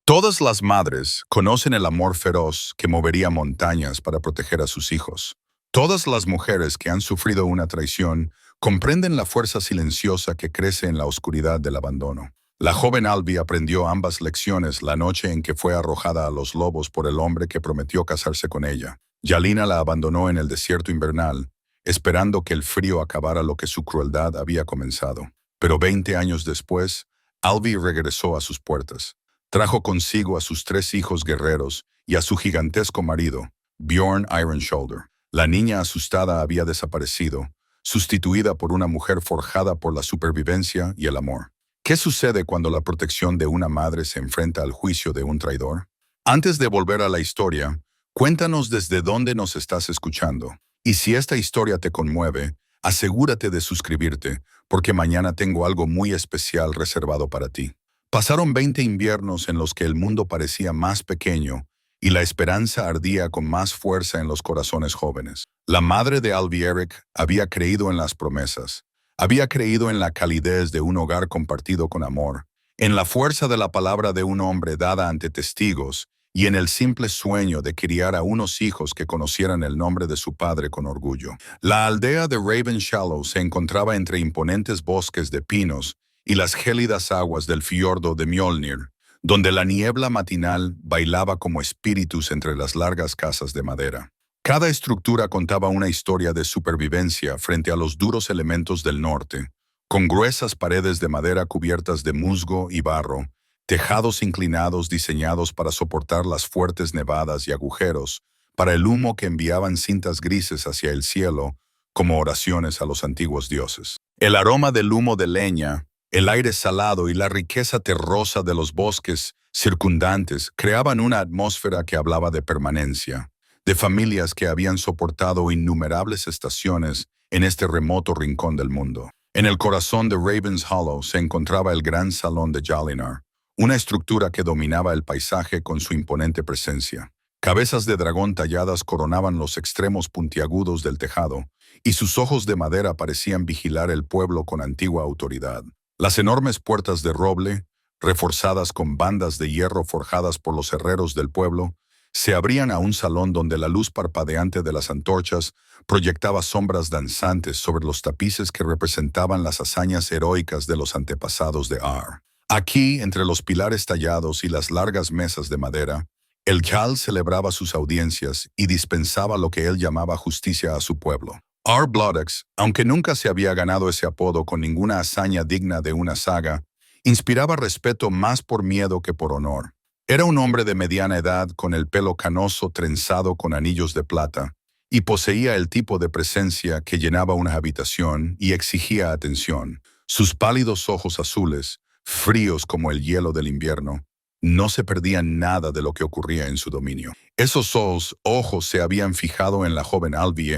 Todas las madres conocen el amor feroz que movería montañas para proteger a sus hijos. Todas las mujeres que han sufrido una traición comprenden la fuerza silenciosa que crece en la oscuridad del abandono. La joven Alvi aprendió ambas lecciones la noche en que fue arrojada a los lobos por el hombre que prometió casarse con ella. Yalina la abandonó en el desierto invernal, esperando que el frío acabara lo que su crueldad había comenzado. Pero 20 años después, Alvi regresó a sus puertas. Trajo consigo a sus 3 hijos guerreros y a su gigantesco marido, Bjorn Iron Shoulder. La niña asustada había desaparecido, sustituida por una mujer forjada por la supervivencia y el amor. ¿Qué sucede cuando la protección de una madre se enfrenta al juicio de un traidor? Antes de volver a la historia, cuéntanos desde dónde nos estás escuchando. Y si esta historia te conmueve, asegúrate de suscribirte, porque mañana tengo algo muy especial reservado para ti. Pasaron 20 inviernos en los que el mundo parecía más pequeño y la esperanza ardía con más fuerza en los corazones jóvenes. La madre de Alvi Eric había creído en las promesas, había creído en la calidez de un hogar compartido con amor, en la fuerza de la palabra de un hombre dada ante testigos y en el simple sueño de criar a unos hijos que conocieran el nombre de su padre con orgullo. La aldea de Raven Shallow se encontraba entre imponentes bosques de pinos y las gélidas aguas del fiordo de Mjolnir, donde la niebla matinal bailaba como espíritus entre las largas casas de madera. Cada estructura contaba una historia de supervivencia frente a los duros elementos del norte, con gruesas paredes de madera cubiertas de musgo y barro, tejados inclinados diseñados para soportar las fuertes nevadas y agujeros, para el humo que enviaban cintas grises hacia el cielo, como oraciones a los antiguos dioses. El aroma del humo de leña, el aire salado y la riqueza terrosa de los bosques circundantes creaban una atmósfera que hablaba de permanencia, de familias que habían soportado innumerables estaciones en este remoto rincón del mundo. En el corazón de Raven's Hollow se encontraba el gran salón de Jalinar, una estructura que dominaba el paisaje con su imponente presencia. Cabezas de dragón talladas coronaban los extremos puntiagudos del tejado, y sus ojos de madera parecían vigilar el pueblo con antigua autoridad. Las enormes puertas de roble, reforzadas con bandas de hierro forjadas por los herreros del pueblo, se abrían a un salón donde la luz parpadeante de las antorchas proyectaba sombras danzantes sobre los tapices que representaban las hazañas heroicas de los antepasados de Ar. Aquí, entre los pilares tallados y las largas mesas de madera, el Jarl celebraba sus audiencias y dispensaba lo que él llamaba justicia a su pueblo. Ar Bloodaxe, aunque nunca se había ganado ese apodo con ninguna hazaña digna de una saga, inspiraba respeto más por miedo que por honor. Era un hombre de mediana edad con el pelo canoso trenzado con anillos de plata, y poseía el tipo de presencia que llenaba una habitación y exigía atención. Sus pálidos ojos azules, fríos como el hielo del invierno, no se perdían nada de lo que ocurría en su dominio. Esos ojos se habían fijado en la joven Alvi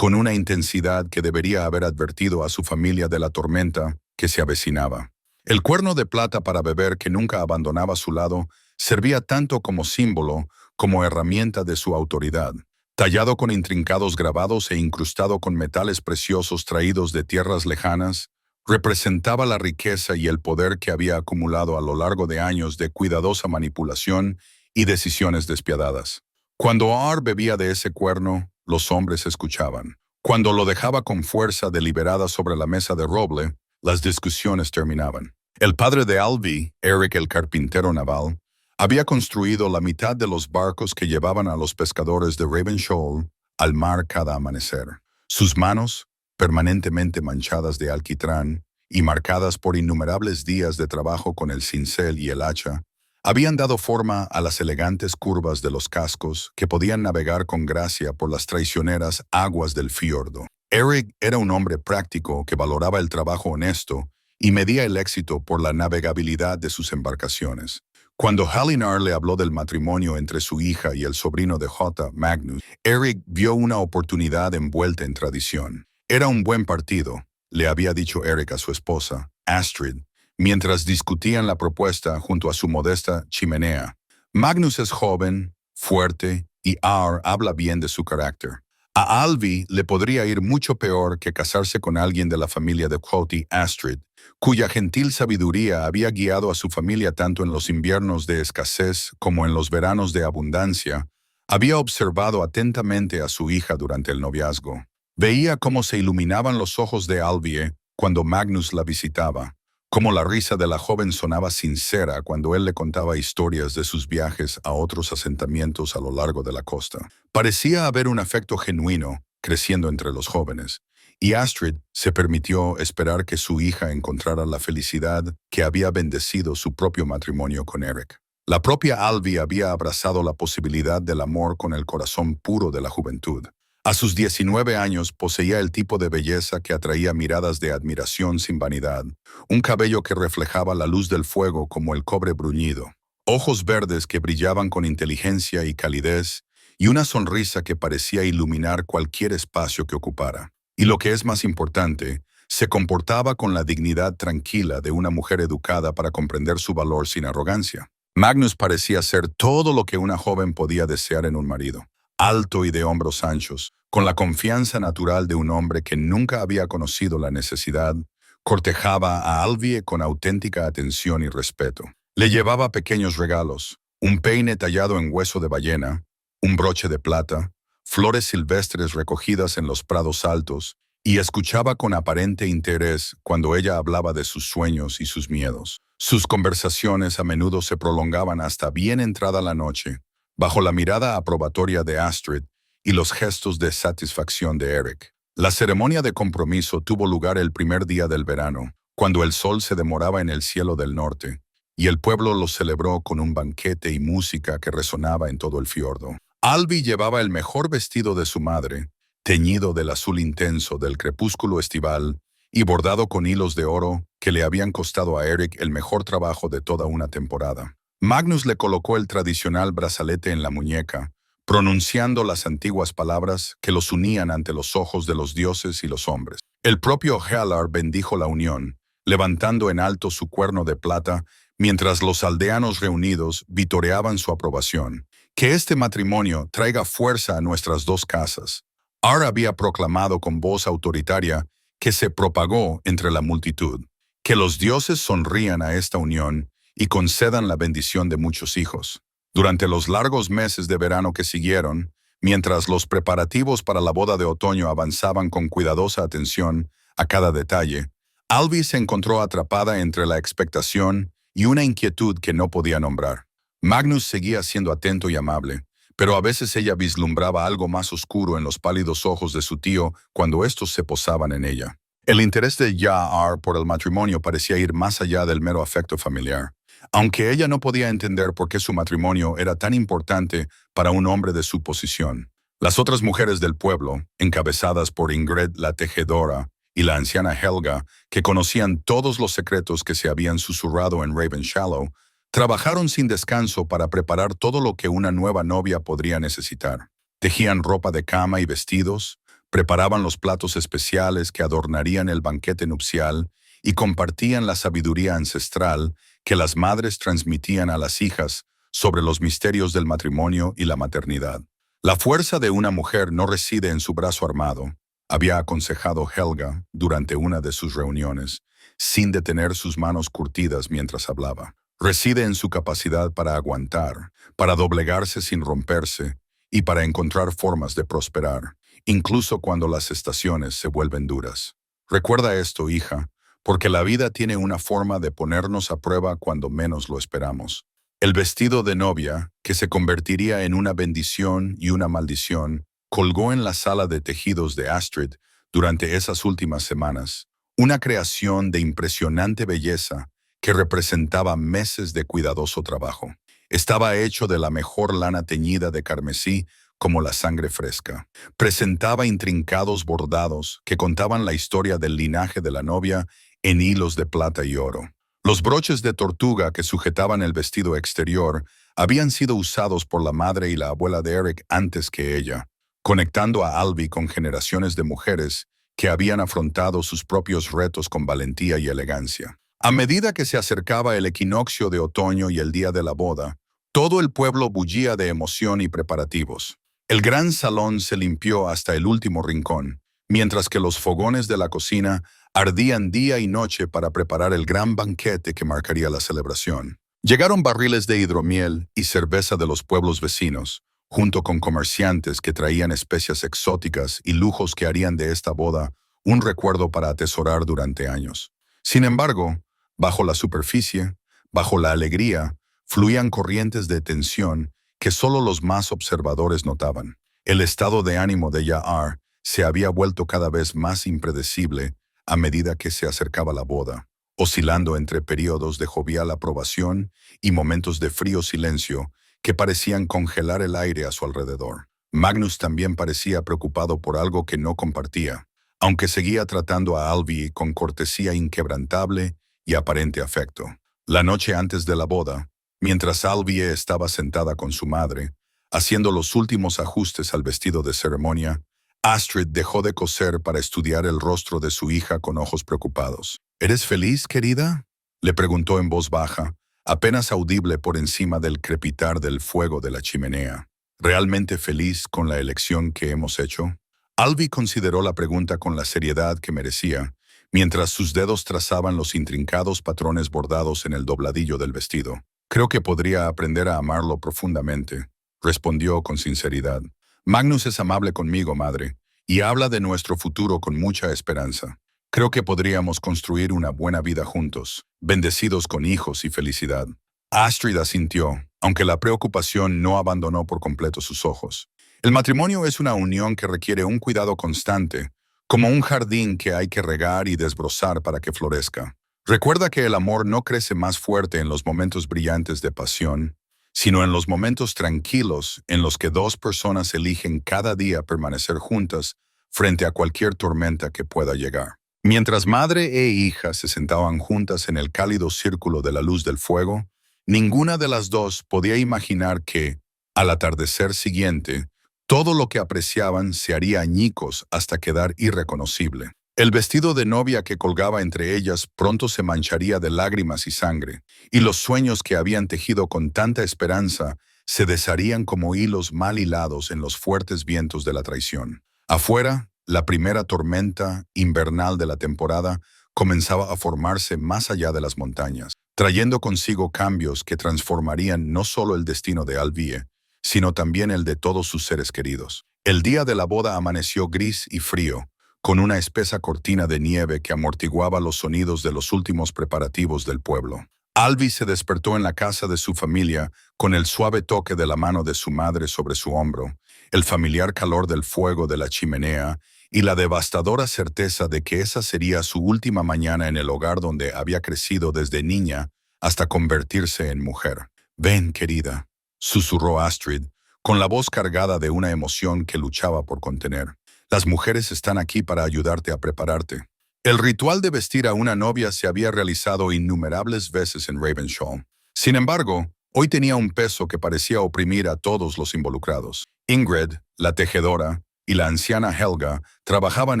con una intensidad que debería haber advertido a su familia de la tormenta que se avecinaba. El cuerno de plata para beber que nunca abandonaba su lado servía tanto como símbolo como herramienta de su autoridad. Tallado con intrincados grabados e incrustado con metales preciosos traídos de tierras lejanas, representaba la riqueza y el poder que había acumulado a lo largo de años de cuidadosa manipulación y decisiones despiadadas. Cuando Ar bebía de ese cuerno, los hombres escuchaban. Cuando lo dejaba con fuerza deliberada sobre la mesa de roble, las discusiones terminaban. El padre de Alvi, Eric el carpintero naval, había construido la mitad de los barcos que llevaban a los pescadores de Raven Shoal al mar cada amanecer. Sus manos, permanentemente manchadas de alquitrán y marcadas por innumerables días de trabajo con el cincel y el hacha, habían dado forma a las elegantes curvas de los cascos que podían navegar con gracia por las traicioneras aguas del fiordo. Eric era un hombre práctico que valoraba el trabajo honesto y medía el éxito por la navegabilidad de sus embarcaciones. Cuando Jalinar le habló del matrimonio entre su hija y el sobrino de J. Magnus, Eric vio una oportunidad envuelta en tradición. Era un buen partido, le había dicho Eric a su esposa, Astrid, mientras discutían la propuesta junto a su modesta chimenea. Magnus es joven, fuerte, y Ar habla bien de su carácter. A Alvi le podría ir mucho peor que casarse con alguien de la familia de Quoty, Astrid, cuya gentil sabiduría había guiado a su familia tanto en los inviernos de escasez como en los veranos de abundancia. Había observado atentamente a su hija durante el noviazgo. Veía cómo se iluminaban los ojos de Alvie cuando Magnus la visitaba, cómo la risa de la joven sonaba sincera cuando él le contaba historias de sus viajes a otros asentamientos a lo largo de la costa. Parecía haber un afecto genuino creciendo entre los jóvenes, y Astrid se permitió esperar que su hija encontrara la felicidad que había bendecido su propio matrimonio con Eric. La propia Alvi había abrazado la posibilidad del amor con el corazón puro de la juventud. A sus 19 años poseía el tipo de belleza que atraía miradas de admiración sin vanidad, un cabello que reflejaba la luz del fuego como el cobre bruñido, ojos verdes que brillaban con inteligencia y calidez, y una sonrisa que parecía iluminar cualquier espacio que ocupara. Y lo que es más importante, se comportaba con la dignidad tranquila de una mujer educada para comprender su valor sin arrogancia. Magnus parecía ser todo lo que una joven podía desear en un marido. Alto y de hombros anchos, con la confianza natural de un hombre que nunca había conocido la necesidad, cortejaba a Alvie con auténtica atención y respeto. Le llevaba pequeños regalos, un peine tallado en hueso de ballena, un broche de plata, flores silvestres recogidas en los prados altos, y escuchaba con aparente interés cuando ella hablaba de sus sueños y sus miedos. Sus conversaciones a menudo se prolongaban hasta bien entrada la noche, bajo la mirada aprobatoria de Astrid y los gestos de satisfacción de Eric. La ceremonia de compromiso tuvo lugar el primer día del verano, cuando el sol se demoraba en el cielo del norte, y el pueblo lo celebró con un banquete y música que resonaba en todo el fiordo. Alvi llevaba el mejor vestido de su madre, teñido del azul intenso del crepúsculo estival y bordado con hilos de oro que le habían costado a Eric el mejor trabajo de toda una temporada. Magnus le colocó el tradicional brazalete en la muñeca, pronunciando las antiguas palabras que los unían ante los ojos de los dioses y los hombres. El propio Helar bendijo la unión, levantando en alto su cuerno de plata, mientras los aldeanos reunidos vitoreaban su aprobación. Que este matrimonio traiga fuerza a nuestras dos casas. Ar había proclamado con voz autoritaria que se propagó entre la multitud. Que los dioses sonrían a esta unión y concedan la bendición de muchos hijos. Durante los largos meses de verano que siguieron, mientras los preparativos para la boda de otoño avanzaban con cuidadosa atención a cada detalle, Alvi se encontró atrapada entre la expectación y una inquietud que no podía nombrar. Magnus seguía siendo atento y amable, pero a veces ella vislumbraba algo más oscuro en los pálidos ojos de su tío cuando estos se posaban en ella. El interés de Ya'ar por el matrimonio parecía ir más allá del mero afecto familiar. Aunque ella no podía entender por qué su matrimonio era tan importante para un hombre de su posición. Las otras mujeres del pueblo, encabezadas por Ingrid la tejedora y la anciana Helga, que conocían todos los secretos que se habían susurrado en Ravenshallow, trabajaron sin descanso para preparar todo lo que una nueva novia podría necesitar. Tejían ropa de cama y vestidos, preparaban los platos especiales que adornarían el banquete nupcial y compartían la sabiduría ancestral que las madres transmitían a las hijas sobre los misterios del matrimonio y la maternidad. La fuerza de una mujer no reside en su brazo armado, había aconsejado Helga durante una de sus reuniones, sin detener sus manos curtidas mientras hablaba. Reside en su capacidad para aguantar, para doblegarse sin romperse y para encontrar formas de prosperar, incluso cuando las estaciones se vuelven duras. Recuerda esto, hija, porque la vida tiene una forma de ponernos a prueba cuando menos lo esperamos. El vestido de novia, que se convertiría en una bendición y una maldición, colgó en la sala de tejidos de Astrid durante esas últimas semanas, una creación de impresionante belleza que representaba meses de cuidadoso trabajo. Estaba hecho de la mejor lana teñida de carmesí como la sangre fresca. Presentaba intrincados bordados que contaban la historia del linaje de la novia en hilos de plata y oro. Los broches de tortuga que sujetaban el vestido exterior habían sido usados por la madre y la abuela de Eric antes que ella, conectando a Alvi con generaciones de mujeres que habían afrontado sus propios retos con valentía y elegancia. A medida que se acercaba el equinoccio de otoño y el día de la boda, todo el pueblo bullía de emoción y preparativos. El gran salón se limpió hasta el último rincón, mientras que los fogones de la cocina ardían día y noche para preparar el gran banquete que marcaría la celebración. Llegaron barriles de hidromiel y cerveza de los pueblos vecinos, junto con comerciantes que traían especias exóticas y lujos que harían de esta boda un recuerdo para atesorar durante años. Sin embargo, bajo la superficie, bajo la alegría, fluían corrientes de tensión que solo los más observadores notaban. El estado de ánimo de Ya'ar se había vuelto cada vez más impredecible a medida que se acercaba la boda, oscilando entre periodos de jovial aprobación y momentos de frío silencio que parecían congelar el aire a su alrededor. Magnus también parecía preocupado por algo que no compartía, aunque seguía tratando a Alvi con cortesía inquebrantable y aparente afecto. La noche antes de la boda, mientras Alvi estaba sentada con su madre, haciendo los últimos ajustes al vestido de ceremonia, Astrid dejó de coser para estudiar el rostro de su hija con ojos preocupados. ¿Eres feliz, querida?, le preguntó en voz baja, apenas audible por encima del crepitar del fuego de la chimenea. ¿Realmente feliz con la elección que hemos hecho? Alvi consideró la pregunta con la seriedad que merecía, mientras sus dedos trazaban los intrincados patrones bordados en el dobladillo del vestido. Creo que podría aprender a amarlo profundamente, respondió con sinceridad. Magnus es amable conmigo, madre, y habla de nuestro futuro con mucha esperanza. Creo que podríamos construir una buena vida juntos, bendecidos con hijos y felicidad. Astrid asintió, aunque la preocupación no abandonó por completo sus ojos. El matrimonio es una unión que requiere un cuidado constante, como un jardín que hay que regar y desbrozar para que florezca. Recuerda que el amor no crece más fuerte en los momentos brillantes de pasión, sino en los momentos tranquilos en los que dos personas eligen cada día permanecer juntas frente a cualquier tormenta que pueda llegar. Mientras madre e hija se sentaban juntas en el cálido círculo de la luz del fuego, ninguna de las dos podía imaginar que, al atardecer siguiente, todo lo que apreciaban se haría añicos hasta quedar irreconocible. El vestido de novia que colgaba entre ellas pronto se mancharía de lágrimas y sangre, y los sueños que habían tejido con tanta esperanza se desharían como hilos mal hilados en los fuertes vientos de la traición. Afuera, la primera tormenta invernal de la temporada comenzaba a formarse más allá de las montañas, trayendo consigo cambios que transformarían no solo el destino de Alvie, sino también el de todos sus seres queridos. El día de la boda amaneció gris y frío, con una espesa cortina de nieve que amortiguaba los sonidos de los últimos preparativos del pueblo. Alvi se despertó en la casa de su familia con el suave toque de la mano de su madre sobre su hombro, el familiar calor del fuego de la chimenea y la devastadora certeza de que esa sería su última mañana en el hogar donde había crecido desde niña hasta convertirse en mujer. «Ven, querida», susurró Astrid, con la voz cargada de una emoción que luchaba por contener. «Las mujeres están aquí para ayudarte a prepararte». El ritual de vestir a una novia se había realizado innumerables veces en Ravenshaw. Sin embargo, hoy tenía un peso que parecía oprimir a todos los involucrados. Ingrid, la tejedora, y la anciana Helga trabajaban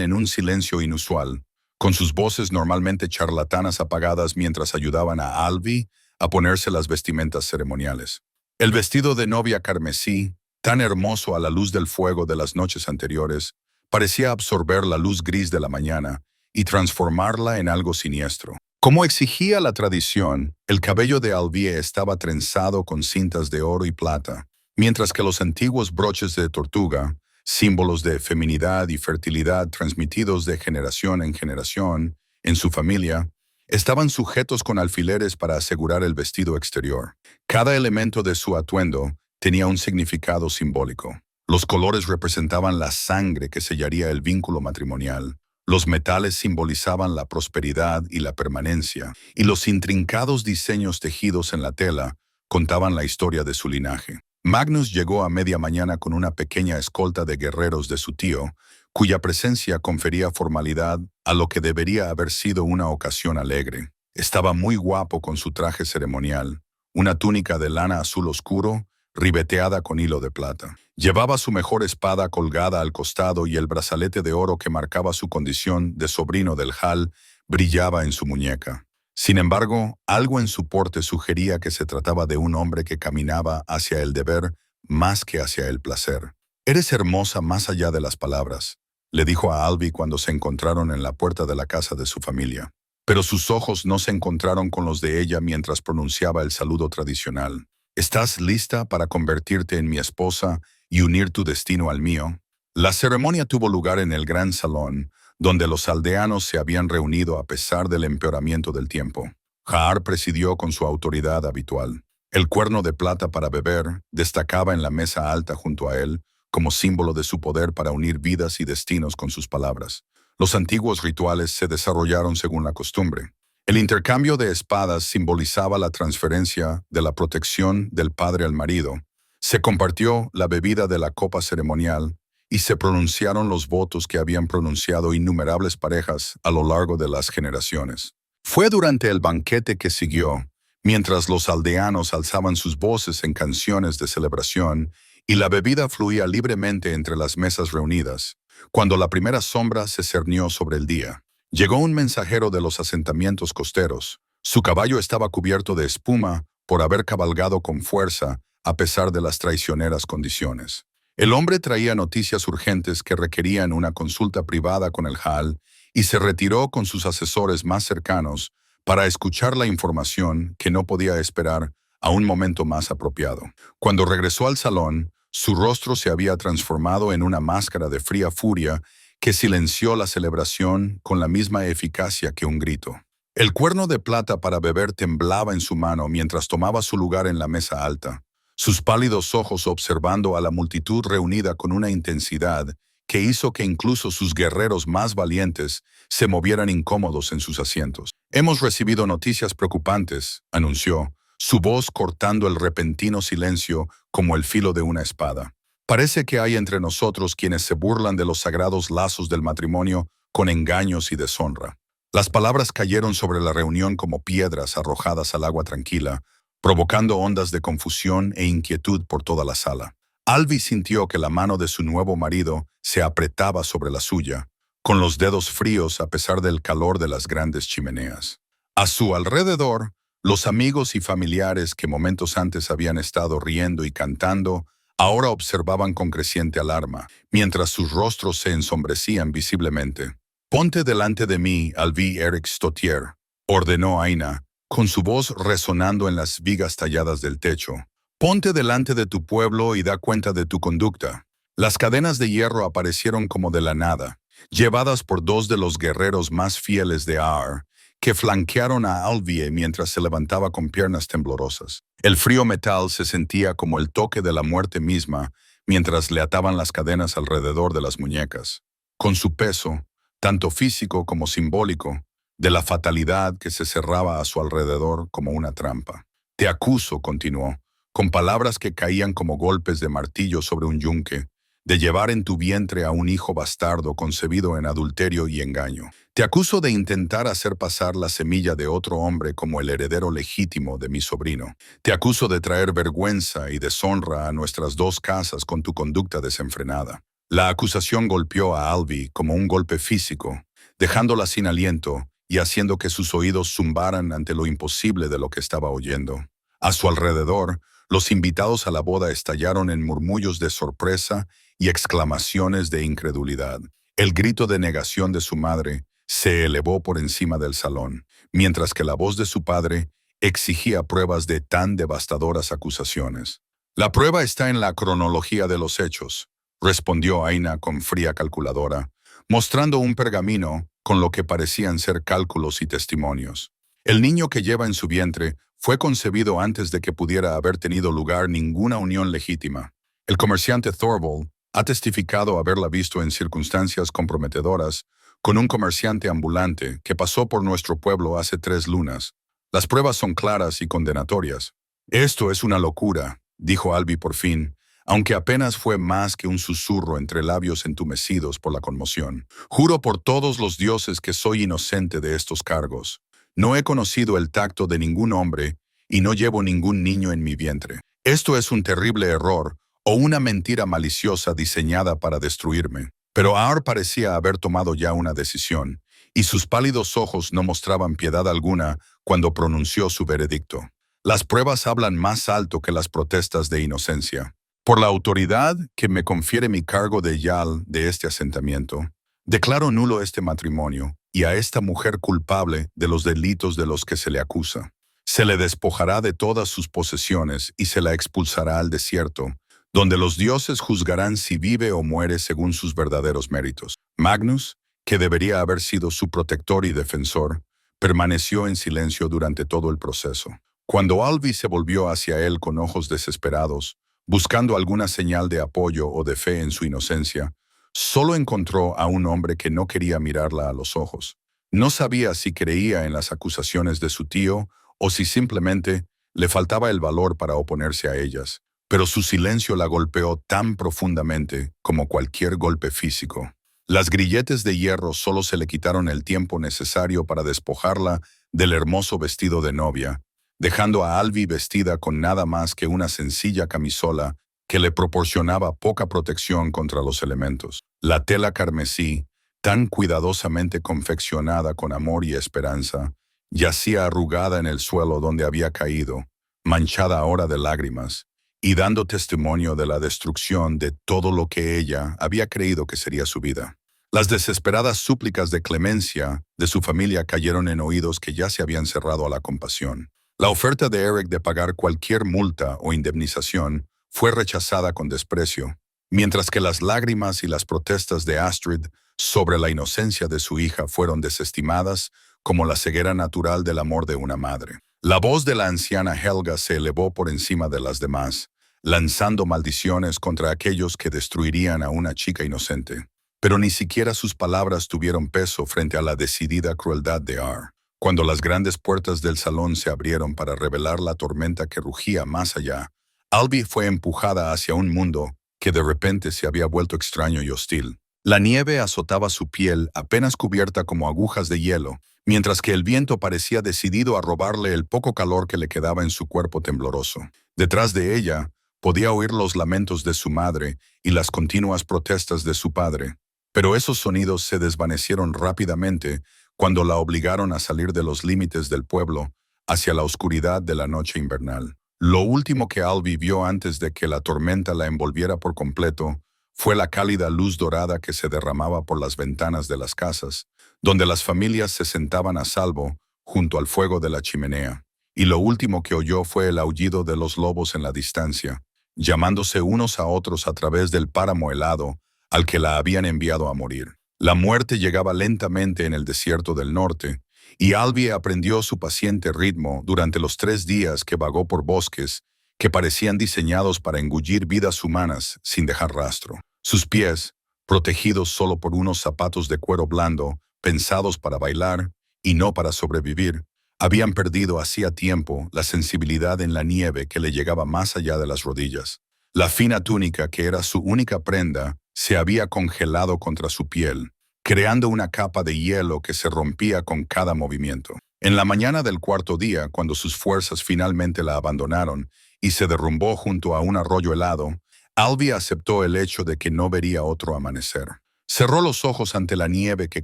en un silencio inusual, con sus voces normalmente charlatanas apagadas mientras ayudaban a Alvi a ponerse las vestimentas ceremoniales. El vestido de novia carmesí, tan hermoso a la luz del fuego de las noches anteriores, parecía absorber la luz gris de la mañana y transformarla en algo siniestro. Como exigía la tradición, el cabello de Alvie estaba trenzado con cintas de oro y plata, mientras que los antiguos broches de tortuga, símbolos de feminidad y fertilidad transmitidos de generación en generación en su familia, estaban sujetos con alfileres para asegurar el vestido exterior. Cada elemento de su atuendo tenía un significado simbólico. Los colores representaban la sangre que sellaría el vínculo matrimonial. Los metales simbolizaban la prosperidad y la permanencia, y los intrincados diseños tejidos en la tela contaban la historia de su linaje. Magnus llegó a media mañana con una pequeña escolta de guerreros de su tío, cuya presencia confería formalidad a lo que debería haber sido una ocasión alegre. Estaba muy guapo con su traje ceremonial, una túnica de lana azul oscuro, ribeteada con hilo de plata. Llevaba su mejor espada colgada al costado y el brazalete de oro que marcaba su condición de sobrino del Hall brillaba en su muñeca. Sin embargo, algo en su porte sugería que se trataba de un hombre que caminaba hacia el deber más que hacia el placer. Eres hermosa más allá de las palabras, le dijo a Alvi cuando se encontraron en la puerta de la casa de su familia. Pero sus ojos no se encontraron con los de ella mientras pronunciaba el saludo tradicional. ¿Estás lista para convertirte en mi esposa y unir tu destino al mío? La ceremonia tuvo lugar en el gran salón, donde los aldeanos se habían reunido a pesar del empeoramiento del tiempo. Jaar presidió con su autoridad habitual. El cuerno de plata para beber destacaba en la mesa alta junto a él, como símbolo de su poder para unir vidas y destinos con sus palabras. Los antiguos rituales se desarrollaron según la costumbre. El intercambio de espadas simbolizaba la transferencia de la protección del padre al marido. Se compartió la bebida de la copa ceremonial y se pronunciaron los votos que habían pronunciado innumerables parejas a lo largo de las generaciones. Fue durante el banquete que siguió, mientras los aldeanos alzaban sus voces en canciones de celebración y la bebida fluía libremente entre las mesas reunidas, cuando la primera sombra se cernió sobre el día. Llegó un mensajero de los asentamientos costeros. Su caballo estaba cubierto de espuma por haber cabalgado con fuerza a pesar de las traicioneras condiciones. El hombre traía noticias urgentes que requerían una consulta privada con el Jal y se retiró con sus asesores más cercanos para escuchar la información que no podía esperar a un momento más apropiado. Cuando regresó al salón, su rostro se había transformado en una máscara de fría furia que silenció la celebración con la misma eficacia que un grito. El cuerno de plata para beber temblaba en su mano mientras tomaba su lugar en la mesa alta, sus pálidos ojos observando a la multitud reunida con una intensidad que hizo que incluso sus guerreros más valientes se movieran incómodos en sus asientos. «Hemos recibido noticias preocupantes», anunció, su voz cortando el repentino silencio como el filo de una espada. «Parece que hay entre nosotros quienes se burlan de los sagrados lazos del matrimonio con engaños y deshonra». Las palabras cayeron sobre la reunión como piedras arrojadas al agua tranquila, provocando ondas de confusión e inquietud por toda la sala. Alvi sintió que la mano de su nuevo marido se apretaba sobre la suya, con los dedos fríos a pesar del calor de las grandes chimeneas. A su alrededor, los amigos y familiares que momentos antes habían estado riendo y cantando, ahora observaban con creciente alarma, mientras sus rostros se ensombrecían visiblemente. «Ponte delante de mí, Alvi Erik Stottier», ordenó Aina, con su voz resonando en las vigas talladas del techo. «Ponte delante de tu pueblo y da cuenta de tu conducta». Las cadenas de hierro aparecieron como de la nada, llevadas por dos de los guerreros más fieles de Aar, que flanquearon a Alvi mientras se levantaba con piernas temblorosas. El frío metal se sentía como el toque de la muerte misma mientras le ataban las cadenas alrededor de las muñecas. Con su peso, tanto físico como simbólico, de la fatalidad que se cerraba a su alrededor como una trampa. «Te acuso», continuó, con palabras que caían como golpes de martillo sobre un yunque, «de llevar en tu vientre a un hijo bastardo concebido en adulterio y engaño. Te acuso de intentar hacer pasar la semilla de otro hombre como el heredero legítimo de mi sobrino. Te acuso de traer vergüenza y deshonra a nuestras dos casas con tu conducta desenfrenada». La acusación golpeó a Alvi como un golpe físico, dejándola sin aliento y haciendo que sus oídos zumbaran ante lo imposible de lo que estaba oyendo. A su alrededor, los invitados a la boda estallaron en murmullos de sorpresa y exclamaciones de incredulidad. El grito de negación de su madre se elevó por encima del salón, mientras que la voz de su padre exigía pruebas de tan devastadoras acusaciones. «La prueba está en la cronología de los hechos», respondió Aina con fría calculadora, mostrando un pergamino con lo que parecían ser cálculos y testimonios. «El niño que lleva en su vientre fue concebido antes de que pudiera haber tenido lugar ninguna unión legítima. El comerciante Thorvald ha testificado haberla visto en circunstancias comprometedoras con un comerciante ambulante que pasó por nuestro pueblo hace 3 lunas. Las pruebas son claras y condenatorias». «Esto es una locura», dijo Alvi por fin, aunque apenas fue más que un susurro entre labios entumecidos por la conmoción. «Juro por todos los dioses que soy inocente de estos cargos. No he conocido el tacto de ningún hombre y no llevo ningún niño en mi vientre. Esto es un terrible error o una mentira maliciosa diseñada para destruirme». Pero Aar parecía haber tomado ya una decisión, y sus pálidos ojos no mostraban piedad alguna cuando pronunció su veredicto. «Las pruebas hablan más alto que las protestas de inocencia. Por la autoridad que me confiere mi cargo de yal de este asentamiento, declaro nulo este matrimonio y a esta mujer culpable de los delitos de los que se le acusa. Se le despojará de todas sus posesiones y se la expulsará al desierto, donde los dioses juzgarán si vive o muere según sus verdaderos méritos. Magnus, que debería haber sido su protector y defensor, permaneció en silencio durante todo el proceso. Cuando Alvi se volvió hacia él con ojos desesperados, buscando alguna señal de apoyo o de fe en su inocencia, solo encontró a un hombre que no quería mirarla a los ojos. No sabía si creía en las acusaciones de su tío o si simplemente le faltaba el valor para oponerse a ellas, pero su silencio la golpeó tan profundamente como cualquier golpe físico. Las grilletes de hierro solo se le quitaron el tiempo necesario para despojarla del hermoso vestido de novia, dejando a Alvi vestida con nada más que una sencilla camisola que le proporcionaba poca protección contra los elementos. La tela carmesí, tan cuidadosamente confeccionada con amor y esperanza, yacía arrugada en el suelo donde había caído, manchada ahora de lágrimas, y dando testimonio de la destrucción de todo lo que ella había creído que sería su vida. Las desesperadas súplicas de clemencia de su familia cayeron en oídos que ya se habían cerrado a la compasión. La oferta de Eric de pagar cualquier multa o indemnización fue rechazada con desprecio, mientras que las lágrimas y las protestas de Astrid sobre la inocencia de su hija fueron desestimadas como la ceguera natural del amor de una madre. La voz de la anciana Helga se elevó por encima de las demás, lanzando maldiciones contra aquellos que destruirían a una chica inocente. Pero ni siquiera sus palabras tuvieron peso frente a la decidida crueldad de Ar. Cuando las grandes puertas del salón se abrieron para revelar la tormenta que rugía más allá, Alvi fue empujada hacia un mundo que de repente se había vuelto extraño y hostil. La nieve azotaba su piel apenas cubierta como agujas de hielo, mientras que el viento parecía decidido a robarle el poco calor que le quedaba en su cuerpo tembloroso. Detrás de ella, podía oír los lamentos de su madre y las continuas protestas de su padre, pero esos sonidos se desvanecieron rápidamente cuando la obligaron a salir de los límites del pueblo hacia la oscuridad de la noche invernal. Lo último que Alvi vio antes de que la tormenta la envolviera por completo fue la cálida luz dorada que se derramaba por las ventanas de las casas, donde las familias se sentaban a salvo junto al fuego de la chimenea. Y lo último que oyó fue el aullido de los lobos en la distancia, llamándose unos a otros a través del páramo helado al que la habían enviado a morir. La muerte llegaba lentamente en el desierto del norte, y Alvi aprendió su paciente ritmo durante los 3 días que vagó por bosques que parecían diseñados para engullir vidas humanas sin dejar rastro. Sus pies, protegidos solo por unos zapatos de cuero blando, pensados para bailar y no para sobrevivir, habían perdido hacía tiempo la sensibilidad en la nieve que le llegaba más allá de las rodillas. La fina túnica, que era su única prenda, se había congelado contra su piel, creando una capa de hielo que se rompía con cada movimiento. En la mañana del 4.º día, cuando sus fuerzas finalmente la abandonaron y se derrumbó junto a un arroyo helado, Alvi aceptó el hecho de que no vería otro amanecer. Cerró los ojos ante la nieve que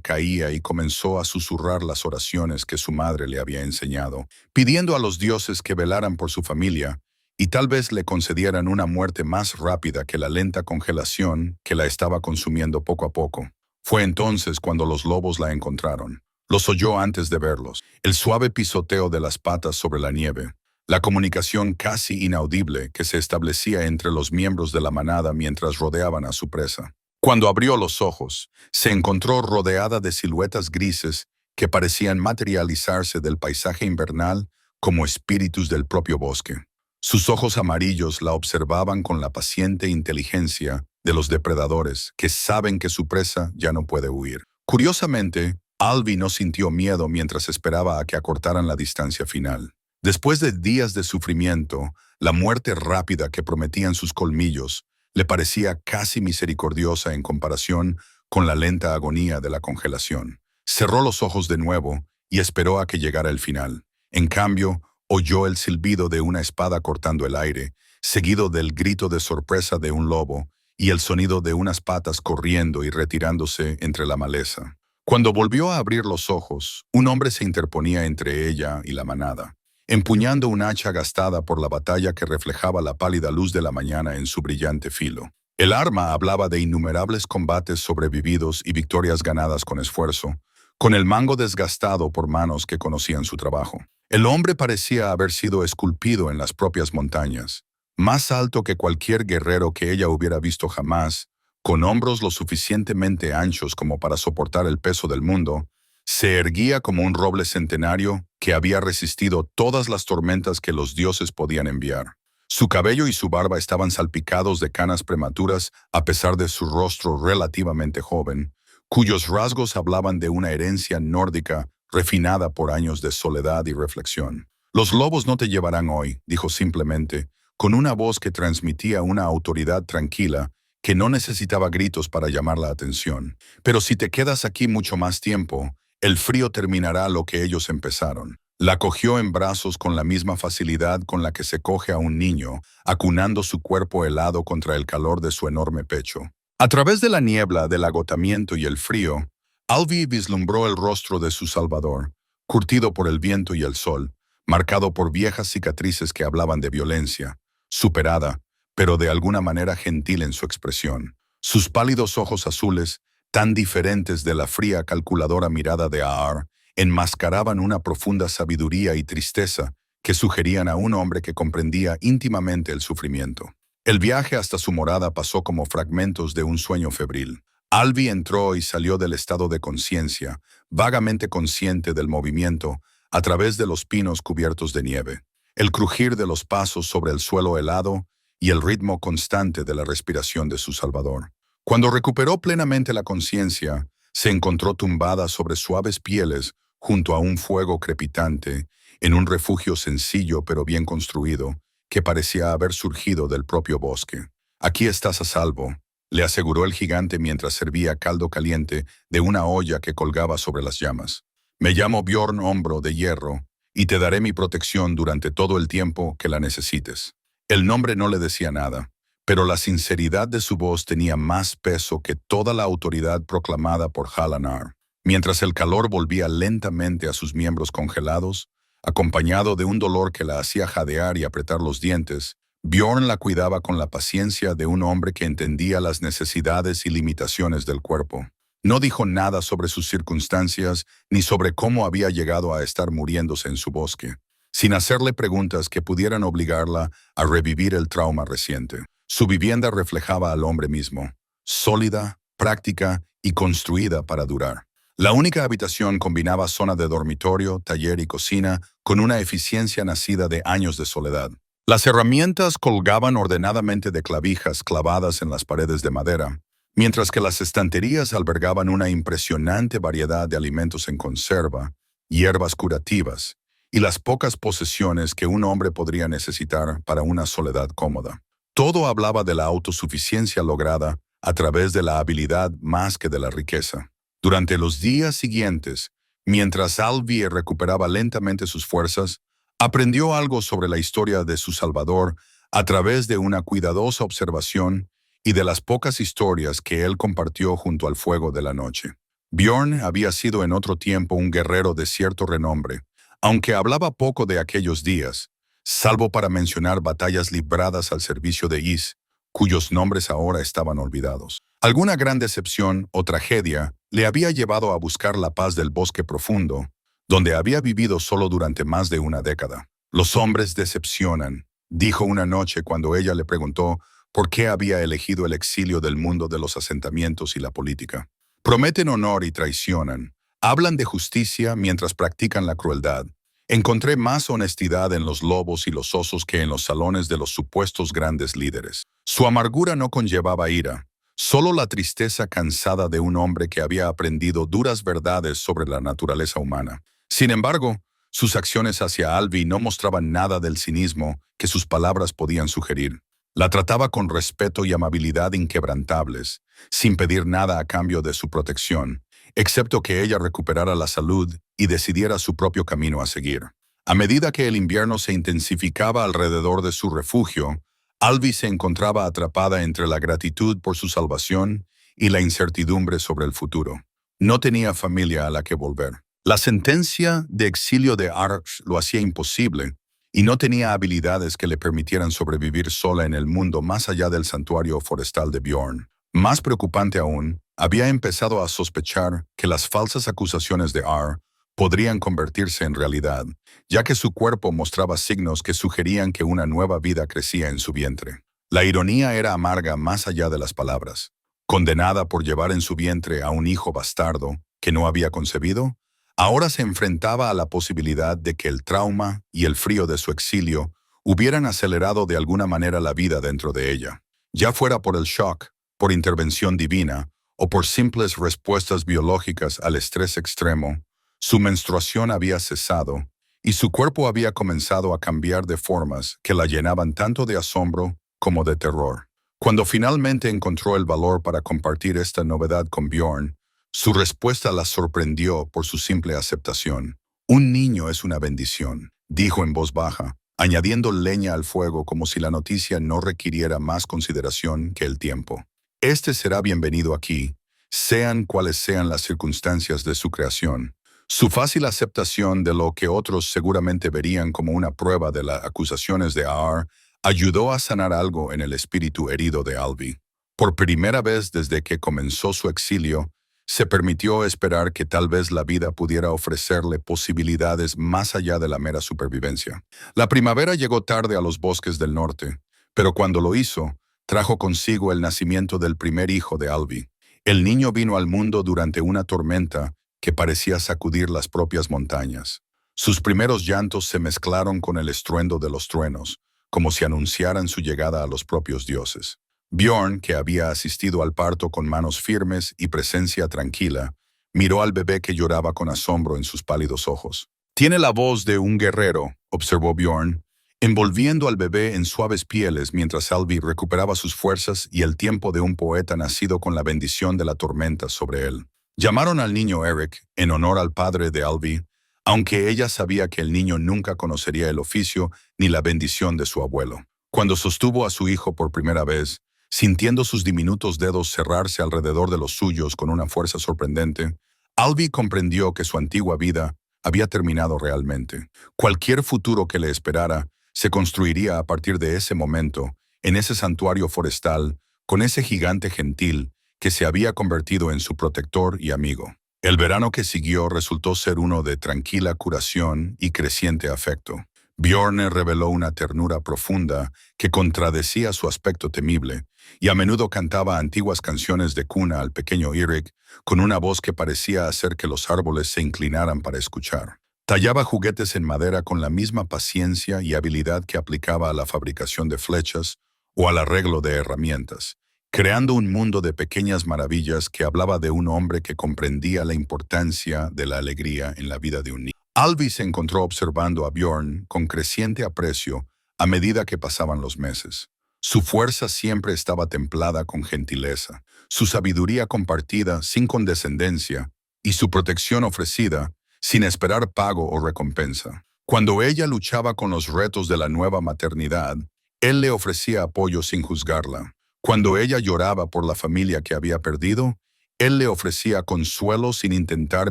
caía y comenzó a susurrar las oraciones que su madre le había enseñado, pidiendo a los dioses que velaran por su familia y tal vez le concedieran una muerte más rápida que la lenta congelación que la estaba consumiendo poco a poco. Fue entonces cuando los lobos la encontraron. Los oyó antes de verlos, el suave pisoteo de las patas sobre la nieve, la comunicación casi inaudible que se establecía entre los miembros de la manada mientras rodeaban a su presa. Cuando abrió los ojos, se encontró rodeada de siluetas grises que parecían materializarse del paisaje invernal como espíritus del propio bosque. Sus ojos amarillos la observaban con la paciente inteligencia de los depredadores que saben que su presa ya no puede huir. Curiosamente, Alvi no sintió miedo mientras esperaba a que acortaran la distancia final. Después de días de sufrimiento, la muerte rápida que prometían sus colmillos le parecía casi misericordiosa en comparación con la lenta agonía de la congelación. Cerró los ojos de nuevo y esperó a que llegara el final. En cambio, oyó el silbido de una espada cortando el aire, seguido del grito de sorpresa de un lobo y el sonido de unas patas corriendo y retirándose entre la maleza. Cuando volvió a abrir los ojos, un hombre se interponía entre ella y la manada. empuñando un hacha gastada por la batalla que reflejaba la pálida luz de la mañana en su brillante filo. El arma hablaba de innumerables combates sobrevividos y victorias ganadas con esfuerzo, con el mango desgastado por manos que conocían su trabajo. El hombre parecía haber sido esculpido en las propias montañas, más alto que cualquier guerrero que ella hubiera visto jamás, con hombros lo suficientemente anchos como para soportar el peso del mundo. Se erguía como un roble centenario que había resistido todas las tormentas que los dioses podían enviar. Su cabello y su barba estaban salpicados de canas prematuras a pesar de su rostro relativamente joven, cuyos rasgos hablaban de una herencia nórdica refinada por años de soledad y reflexión. «Los lobos no te llevarán hoy», dijo simplemente, con una voz que transmitía una autoridad tranquila que no necesitaba gritos para llamar la atención. «Pero si te quedas aquí mucho más tiempo, el frío terminará lo que ellos empezaron». La cogió en brazos con la misma facilidad con la que se coge a un niño, acunando su cuerpo helado contra el calor de su enorme pecho. A través de la niebla del agotamiento y el frío, Alvi vislumbró el rostro de su salvador, curtido por el viento y el sol, marcado por viejas cicatrices que hablaban de violencia, superada, pero de alguna manera gentil en su expresión. Sus pálidos ojos azules, tan diferentes de la fría calculadora mirada de Aar, enmascaraban una profunda sabiduría y tristeza que sugerían a un hombre que comprendía íntimamente el sufrimiento. El viaje hasta su morada pasó como fragmentos de un sueño febril. Alvi entró y salió del estado de conciencia, vagamente consciente del movimiento, a través de los pinos cubiertos de nieve, el crujir de los pasos sobre el suelo helado y el ritmo constante de la respiración de su salvador. Cuando recuperó plenamente la conciencia, se encontró tumbada sobre suaves pieles junto a un fuego crepitante, en un refugio sencillo pero bien construido, que parecía haber surgido del propio bosque. «Aquí estás a salvo», le aseguró el gigante mientras servía caldo caliente de una olla que colgaba sobre las llamas. «Me llamo Bjorn Hombro de Hierro, y te daré mi protección durante todo el tiempo que la necesites». El nombre no le decía nada, pero la sinceridad de su voz tenía más peso que toda la autoridad proclamada por Halanar. Mientras el calor volvía lentamente a sus miembros congelados, acompañado de un dolor que la hacía jadear y apretar los dientes, Bjorn la cuidaba con la paciencia de un hombre que entendía las necesidades y limitaciones del cuerpo. No dijo nada sobre sus circunstancias ni sobre cómo había llegado a estar muriéndose en su bosque, sin hacerle preguntas que pudieran obligarla a revivir el trauma reciente. Su vivienda reflejaba al hombre mismo, sólida, práctica y construida para durar. La única habitación combinaba zona de dormitorio, taller y cocina con una eficiencia nacida de años de soledad. Las herramientas colgaban ordenadamente de clavijas clavadas en las paredes de madera, mientras que las estanterías albergaban una impresionante variedad de alimentos en conserva, hierbas curativas y las pocas posesiones que un hombre podría necesitar para una soledad cómoda. Todo hablaba de la autosuficiencia lograda a través de la habilidad más que de la riqueza. Durante los días siguientes, mientras Alvi recuperaba lentamente sus fuerzas, aprendió algo sobre la historia de su Salvador a través de una cuidadosa observación y de las pocas historias que él compartió junto al fuego de la noche. Bjorn había sido en otro tiempo un guerrero de cierto renombre, aunque hablaba poco de aquellos días, salvo para mencionar batallas libradas al servicio de Is, cuyos nombres ahora estaban olvidados. Alguna gran decepción o tragedia le había llevado a buscar la paz del bosque profundo, donde había vivido solo durante más de una década. «Los hombres decepcionan», dijo una noche cuando ella le preguntó por qué había elegido el exilio del mundo de los asentamientos y la política. «Prometen honor y traicionan. Hablan de justicia mientras practican la crueldad. Encontré más honestidad en los lobos y los osos que en los salones de los supuestos grandes líderes». Su amargura no conllevaba ira, solo la tristeza cansada de un hombre que había aprendido duras verdades sobre la naturaleza humana. Sin embargo, sus acciones hacia Alvi no mostraban nada del cinismo que sus palabras podían sugerir. La trataba con respeto y amabilidad inquebrantables, sin pedir nada a cambio de su protección, excepto que ella recuperara la salud y decidiera su propio camino a seguir. A medida que el invierno se intensificaba alrededor de su refugio, Alvi se encontraba atrapada entre la gratitud por su salvación y la incertidumbre sobre el futuro. No tenía familia a la que volver. La sentencia de exilio de Arx lo hacía imposible y no tenía habilidades que le permitieran sobrevivir sola en el mundo más allá del santuario forestal de Bjorn. Más preocupante aún, había empezado a sospechar que las falsas acusaciones de Ar podrían convertirse en realidad, ya que su cuerpo mostraba signos que sugerían que una nueva vida crecía en su vientre. La ironía era amarga más allá de las palabras. Condenada por llevar en su vientre a un hijo bastardo que no había concebido, ahora se enfrentaba a la posibilidad de que el trauma y el frío de su exilio hubieran acelerado de alguna manera la vida dentro de ella, ya fuera por el shock, por intervención divina o por simples respuestas biológicas al estrés extremo. Su menstruación había cesado y su cuerpo había comenzado a cambiar de formas que la llenaban tanto de asombro como de terror. Cuando finalmente encontró el valor para compartir esta novedad con Bjorn, su respuesta la sorprendió por su simple aceptación. Un niño es una bendición, dijo en voz baja, añadiendo leña al fuego como si la noticia no requiriera más consideración que el tiempo. Este será bienvenido aquí, sean cuales sean las circunstancias de su creación. Su fácil aceptación de lo que otros seguramente verían como una prueba de las acusaciones de Ar ayudó a sanar algo en el espíritu herido de Alvi. Por primera vez desde que comenzó su exilio, se permitió esperar que tal vez la vida pudiera ofrecerle posibilidades más allá de la mera supervivencia. La primavera llegó tarde a los bosques del norte, pero cuando lo hizo, trajo consigo el nacimiento del primer hijo de Alvi. El niño vino al mundo durante una tormenta que parecía sacudir las propias montañas. Sus primeros llantos se mezclaron con el estruendo de los truenos, como si anunciaran su llegada a los propios dioses. Bjorn, que había asistido al parto con manos firmes y presencia tranquila, miró al bebé que lloraba con asombro en sus pálidos ojos. «Tiene la voz de un guerrero», observó Bjorn, envolviendo al bebé en suaves pieles mientras Alvi recuperaba sus fuerzas y el tiempo de un poeta nacido con la bendición de la tormenta sobre él. Llamaron al niño Eric, en honor al padre de Alvi, aunque ella sabía que el niño nunca conocería el oficio ni la bendición de su abuelo. Cuando sostuvo a su hijo por primera vez, sintiendo sus diminutos dedos cerrarse alrededor de los suyos con una fuerza sorprendente, Alvi comprendió que su antigua vida había terminado realmente. Cualquier futuro que le esperara se construiría a partir de ese momento, en ese santuario forestal, con ese gigante gentil que se había convertido en su protector y amigo. El verano que siguió resultó ser uno de tranquila curación y creciente afecto. Bjorn reveló una ternura profunda que contradecía su aspecto temible, y a menudo cantaba antiguas canciones de cuna al pequeño Eric con una voz que parecía hacer que los árboles se inclinaran para escuchar. Tallaba juguetes en madera con la misma paciencia y habilidad que aplicaba a la fabricación de flechas o al arreglo de herramientas, creando un mundo de pequeñas maravillas que hablaba de un hombre que comprendía la importancia de la alegría en la vida de un niño. Alvi se encontró observando a Bjorn con creciente aprecio a medida que pasaban los meses. Su fuerza siempre estaba templada con gentileza, su sabiduría compartida sin condescendencia y su protección ofrecida sin esperar pago o recompensa. Cuando ella luchaba con los retos de la nueva maternidad, él le ofrecía apoyo sin juzgarla. Cuando ella lloraba por la familia que había perdido, él le ofrecía consuelo sin intentar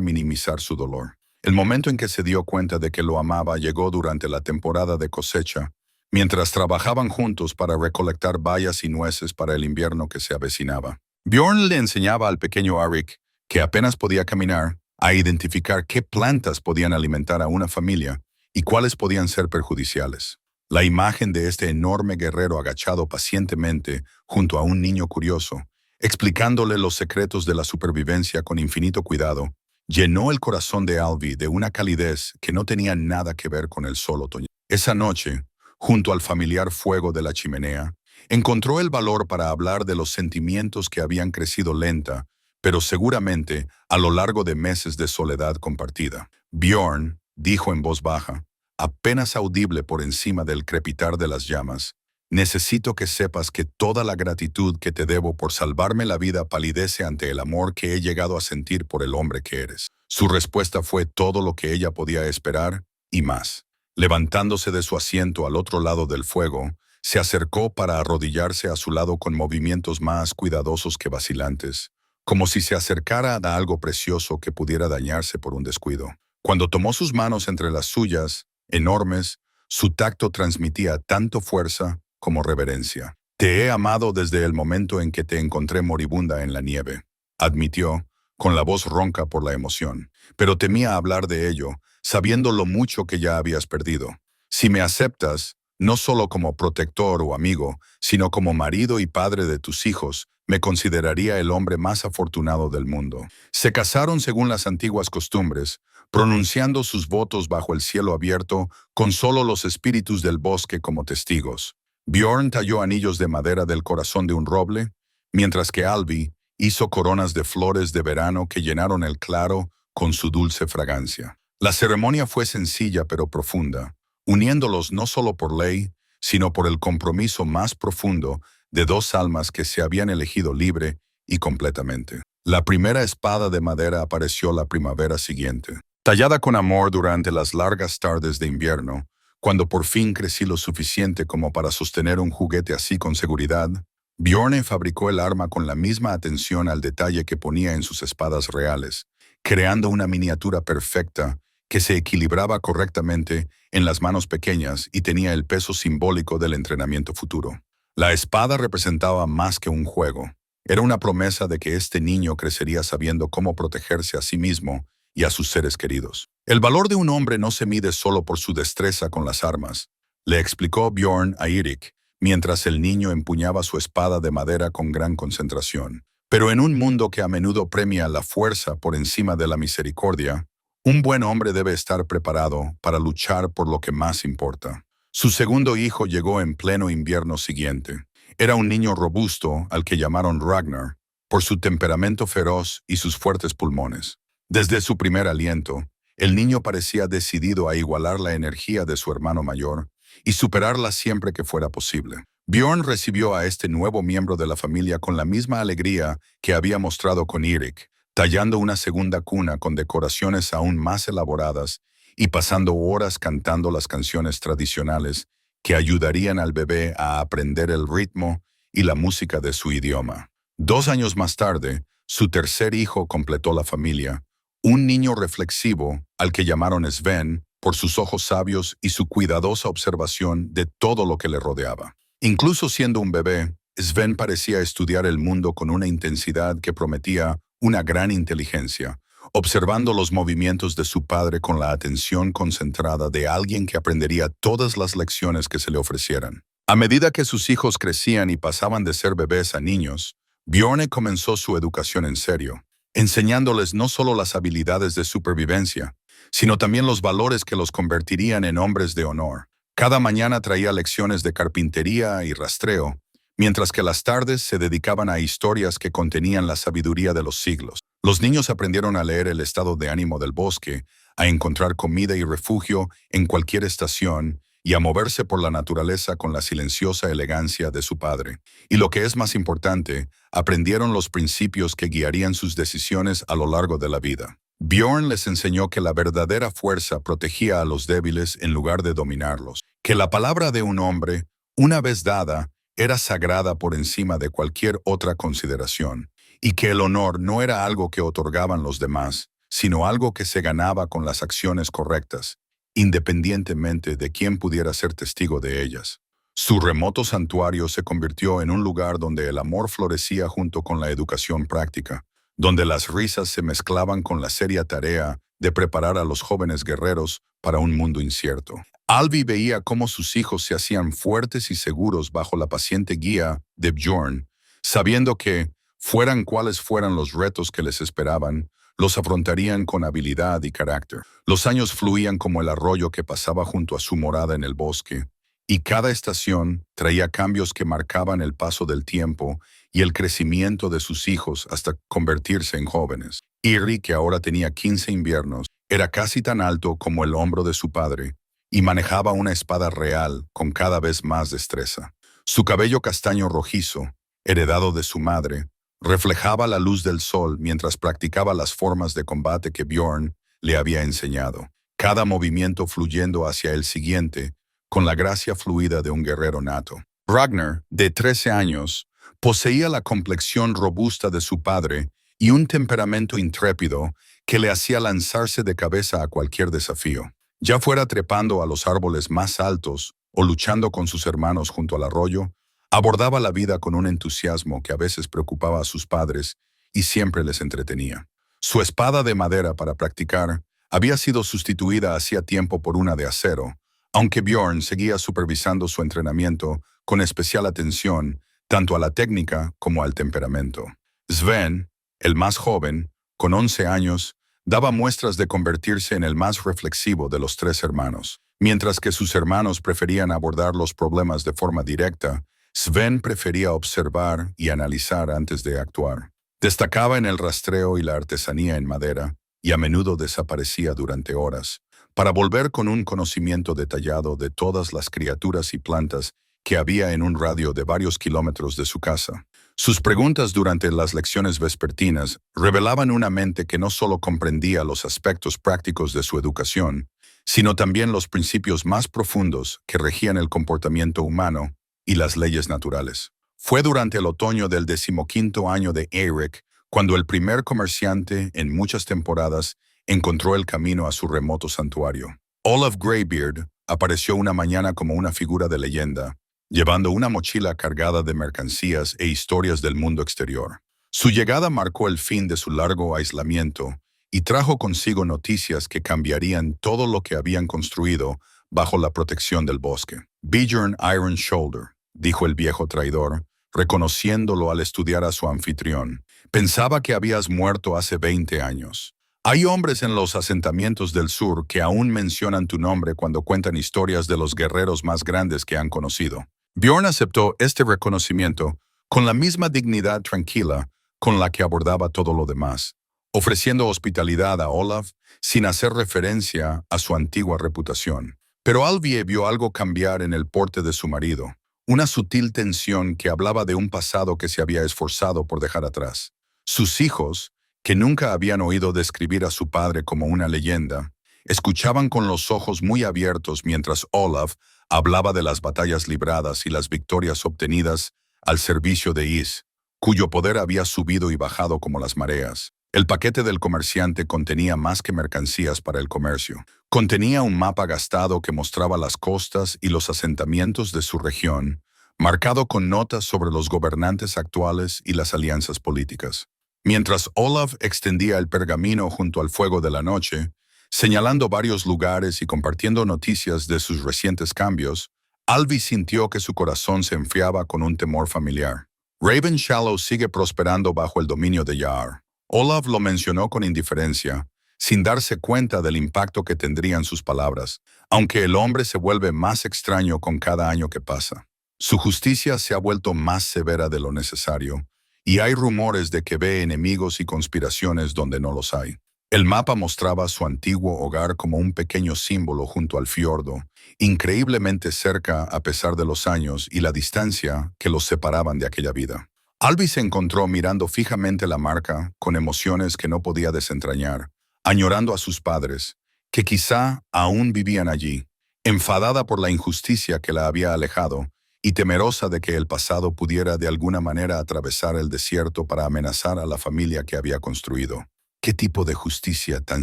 minimizar su dolor. El momento en que se dio cuenta de que lo amaba llegó durante la temporada de cosecha, mientras trabajaban juntos para recolectar bayas y nueces para el invierno que se avecinaba. Bjorn le enseñaba al pequeño Eric, que apenas podía caminar, a identificar qué plantas podían alimentar a una familia y cuáles podían ser perjudiciales. La imagen de este enorme guerrero agachado pacientemente junto a un niño curioso, explicándole los secretos de la supervivencia con infinito cuidado, llenó el corazón de Alvi de una calidez que no tenía nada que ver con el sol otoñal. Esa noche, junto al familiar fuego de la chimenea, encontró el valor para hablar de los sentimientos que habían crecido lenta, pero seguramente a lo largo de meses de soledad compartida. Bjorn, dijo en voz baja, apenas audible por encima del crepitar de las llamas, necesito que sepas que toda la gratitud que te debo por salvarme la vida palidece ante el amor que he llegado a sentir por el hombre que eres. Su respuesta fue todo lo que ella podía esperar y más. Levantándose de su asiento al otro lado del fuego, se acercó para arrodillarse a su lado con movimientos más cuidadosos que vacilantes, como si se acercara a algo precioso que pudiera dañarse por un descuido. Cuando tomó sus manos entre las suyas, enormes, su tacto transmitía tanto fuerza como reverencia. Te he amado desde el momento en que te encontré moribunda en la nieve, admitió, con la voz ronca por la emoción, pero temía hablar de ello, sabiendo lo mucho que ya habías perdido. Si me aceptas, no solo como protector o amigo, sino como marido y padre de tus hijos, me consideraría el hombre más afortunado del mundo. Se casaron según las antiguas costumbres, pronunciando sus votos bajo el cielo abierto, con solo los espíritus del bosque como testigos. Bjorn talló anillos de madera del corazón de un roble, mientras que Alvi hizo coronas de flores de verano que llenaron el claro con su dulce fragancia. La ceremonia fue sencilla pero profunda, uniéndolos no solo por ley, sino por el compromiso más profundo de dos almas que se habían elegido libre y completamente. La primera espada de madera apareció la primavera siguiente. Tallada con amor durante las largas tardes de invierno, cuando por fin crecí lo suficiente como para sostener un juguete así con seguridad, Bjorn fabricó el arma con la misma atención al detalle que ponía en sus espadas reales, creando una miniatura perfecta que se equilibraba correctamente en las manos pequeñas y tenía el peso simbólico del entrenamiento futuro. La espada representaba más que un juego. Era una promesa de que este niño crecería sabiendo cómo protegerse a sí mismo y a sus seres queridos. El valor de un hombre no se mide solo por su destreza con las armas, le explicó Bjorn a Eirik, mientras el niño empuñaba su espada de madera con gran concentración. Pero en un mundo que a menudo premia la fuerza por encima de la misericordia, un buen hombre debe estar preparado para luchar por lo que más importa. Su segundo hijo llegó en pleno invierno siguiente. Era un niño robusto al que llamaron Ragnar, por su temperamento feroz y sus fuertes pulmones. Desde su primer aliento, el niño parecía decidido a igualar la energía de su hermano mayor y superarla siempre que fuera posible. Bjorn recibió a este nuevo miembro de la familia con la misma alegría que había mostrado con Eirik, tallando una segunda cuna con decoraciones aún más elaboradas y pasando horas cantando las canciones tradicionales que ayudarían al bebé a aprender el ritmo y la música de su idioma. 2 años más tarde, su tercer hijo completó la familia, un niño reflexivo al que llamaron Sven por sus ojos sabios y su cuidadosa observación de todo lo que le rodeaba. Incluso siendo un bebé, Sven parecía estudiar el mundo con una intensidad que prometía una gran inteligencia, observando los movimientos de su padre con la atención concentrada de alguien que aprendería todas las lecciones que se le ofrecieran. A medida que sus hijos crecían y pasaban de ser bebés a niños, Bjorn comenzó su educación en serio, enseñándoles no solo las habilidades de supervivencia, sino también los valores que los convertirían en hombres de honor. Cada mañana traía lecciones de carpintería y rastreo, mientras que las tardes se dedicaban a historias que contenían la sabiduría de los siglos. Los niños aprendieron a leer el estado de ánimo del bosque, a encontrar comida y refugio en cualquier estación y a moverse por la naturaleza con la silenciosa elegancia de su padre. Y lo que es más importante, aprendieron los principios que guiarían sus decisiones a lo largo de la vida. Bjorn les enseñó que la verdadera fuerza protegía a los débiles en lugar de dominarlos, que la palabra de un hombre, una vez dada, era sagrada por encima de cualquier otra consideración, y que el honor no era algo que otorgaban los demás, sino algo que se ganaba con las acciones correctas, independientemente de quién pudiera ser testigo de ellas. Su remoto santuario se convirtió en un lugar donde el amor florecía junto con la educación práctica, donde las risas se mezclaban con la seria tarea de preparar a los jóvenes guerreros para un mundo incierto. Alvi veía cómo sus hijos se hacían fuertes y seguros bajo la paciente guía de Bjorn, sabiendo que, fueran cuales fueran los retos que les esperaban, los afrontarían con habilidad y carácter. Los años fluían como el arroyo que pasaba junto a su morada en el bosque, y cada estación traía cambios que marcaban el paso del tiempo y el crecimiento de sus hijos hasta convertirse en jóvenes. Eirik, que ahora tenía 15 inviernos, era casi tan alto como el hombro de su padre, y manejaba una espada real con cada vez más destreza. Su cabello castaño rojizo, heredado de su madre, reflejaba la luz del sol mientras practicaba las formas de combate que Bjorn le había enseñado, cada movimiento fluyendo hacia el siguiente con la gracia fluida de un guerrero nato. Ragnar, de 13 años, poseía la complexión robusta de su padre y un temperamento intrépido que le hacía lanzarse de cabeza a cualquier desafío. Ya fuera trepando a los árboles más altos o luchando con sus hermanos junto al arroyo, abordaba la vida con un entusiasmo que a veces preocupaba a sus padres y siempre les entretenía. Su espada de madera para practicar había sido sustituida hacía tiempo por una de acero, aunque Bjorn seguía supervisando su entrenamiento con especial atención tanto a la técnica como al temperamento. Sven, el más joven, con 11 años, daba muestras de convertirse en el más reflexivo de los tres hermanos. Mientras que sus hermanos preferían abordar los problemas de forma directa, Sven prefería observar y analizar antes de actuar. Destacaba en el rastreo y la artesanía en madera, y a menudo desaparecía durante horas, para volver con un conocimiento detallado de todas las criaturas y plantas que había en un radio de varios kilómetros de su casa. Sus preguntas durante las lecciones vespertinas revelaban una mente que no solo comprendía los aspectos prácticos de su educación, sino también los principios más profundos que regían el comportamiento humano y las leyes naturales. Fue durante el otoño del 15º año de Eirik cuando el primer comerciante en muchas temporadas encontró el camino a su remoto santuario. Olaf Greybeard apareció una mañana como una figura de leyenda, llevando una mochila cargada de mercancías e historias del mundo exterior. Su llegada marcó el fin de su largo aislamiento y trajo consigo noticias que cambiarían todo lo que habían construido bajo la protección del bosque. Bjorn Iron Shoulder, dijo el viejo traidor, reconociéndolo al estudiar a su anfitrión. Pensaba que habías muerto hace 20 años. Hay hombres en los asentamientos del sur que aún mencionan tu nombre cuando cuentan historias de los guerreros más grandes que han conocido. Bjorn aceptó este reconocimiento con la misma dignidad tranquila con la que abordaba todo lo demás, ofreciendo hospitalidad a Olaf sin hacer referencia a su antigua reputación. Pero Alvie vio algo cambiar en el porte de su marido, una sutil tensión que hablaba de un pasado que se había esforzado por dejar atrás. Sus hijos, que nunca habían oído describir a su padre como una leyenda, escuchaban con los ojos muy abiertos mientras Olaf hablaba de las batallas libradas y las victorias obtenidas al servicio de Is, cuyo poder había subido y bajado como las mareas. El paquete del comerciante contenía más que mercancías para el comercio. Contenía un mapa gastado que mostraba las costas y los asentamientos de su región, marcado con notas sobre los gobernantes actuales y las alianzas políticas. Mientras Olaf extendía el pergamino junto al fuego de la noche, señalando varios lugares y compartiendo noticias de sus recientes cambios, Alvi sintió que su corazón se enfriaba con un temor familiar. Raven Shallow sigue prosperando bajo el dominio de Yar. Olaf lo mencionó con indiferencia, sin darse cuenta del impacto que tendrían sus palabras, aunque el hombre se vuelve más extraño con cada año que pasa. Su justicia se ha vuelto más severa de lo necesario, y hay rumores de que ve enemigos y conspiraciones donde no los hay. El mapa mostraba su antiguo hogar como un pequeño símbolo junto al fiordo, increíblemente cerca a pesar de los años y la distancia que los separaban de aquella vida. Alvi se encontró mirando fijamente la marca con emociones que no podía desentrañar, añorando a sus padres, que quizá aún vivían allí, enfadada por la injusticia que la había alejado y temerosa de que el pasado pudiera de alguna manera atravesar el desierto para amenazar a la familia que había construido. ¿Qué tipo de justicia tan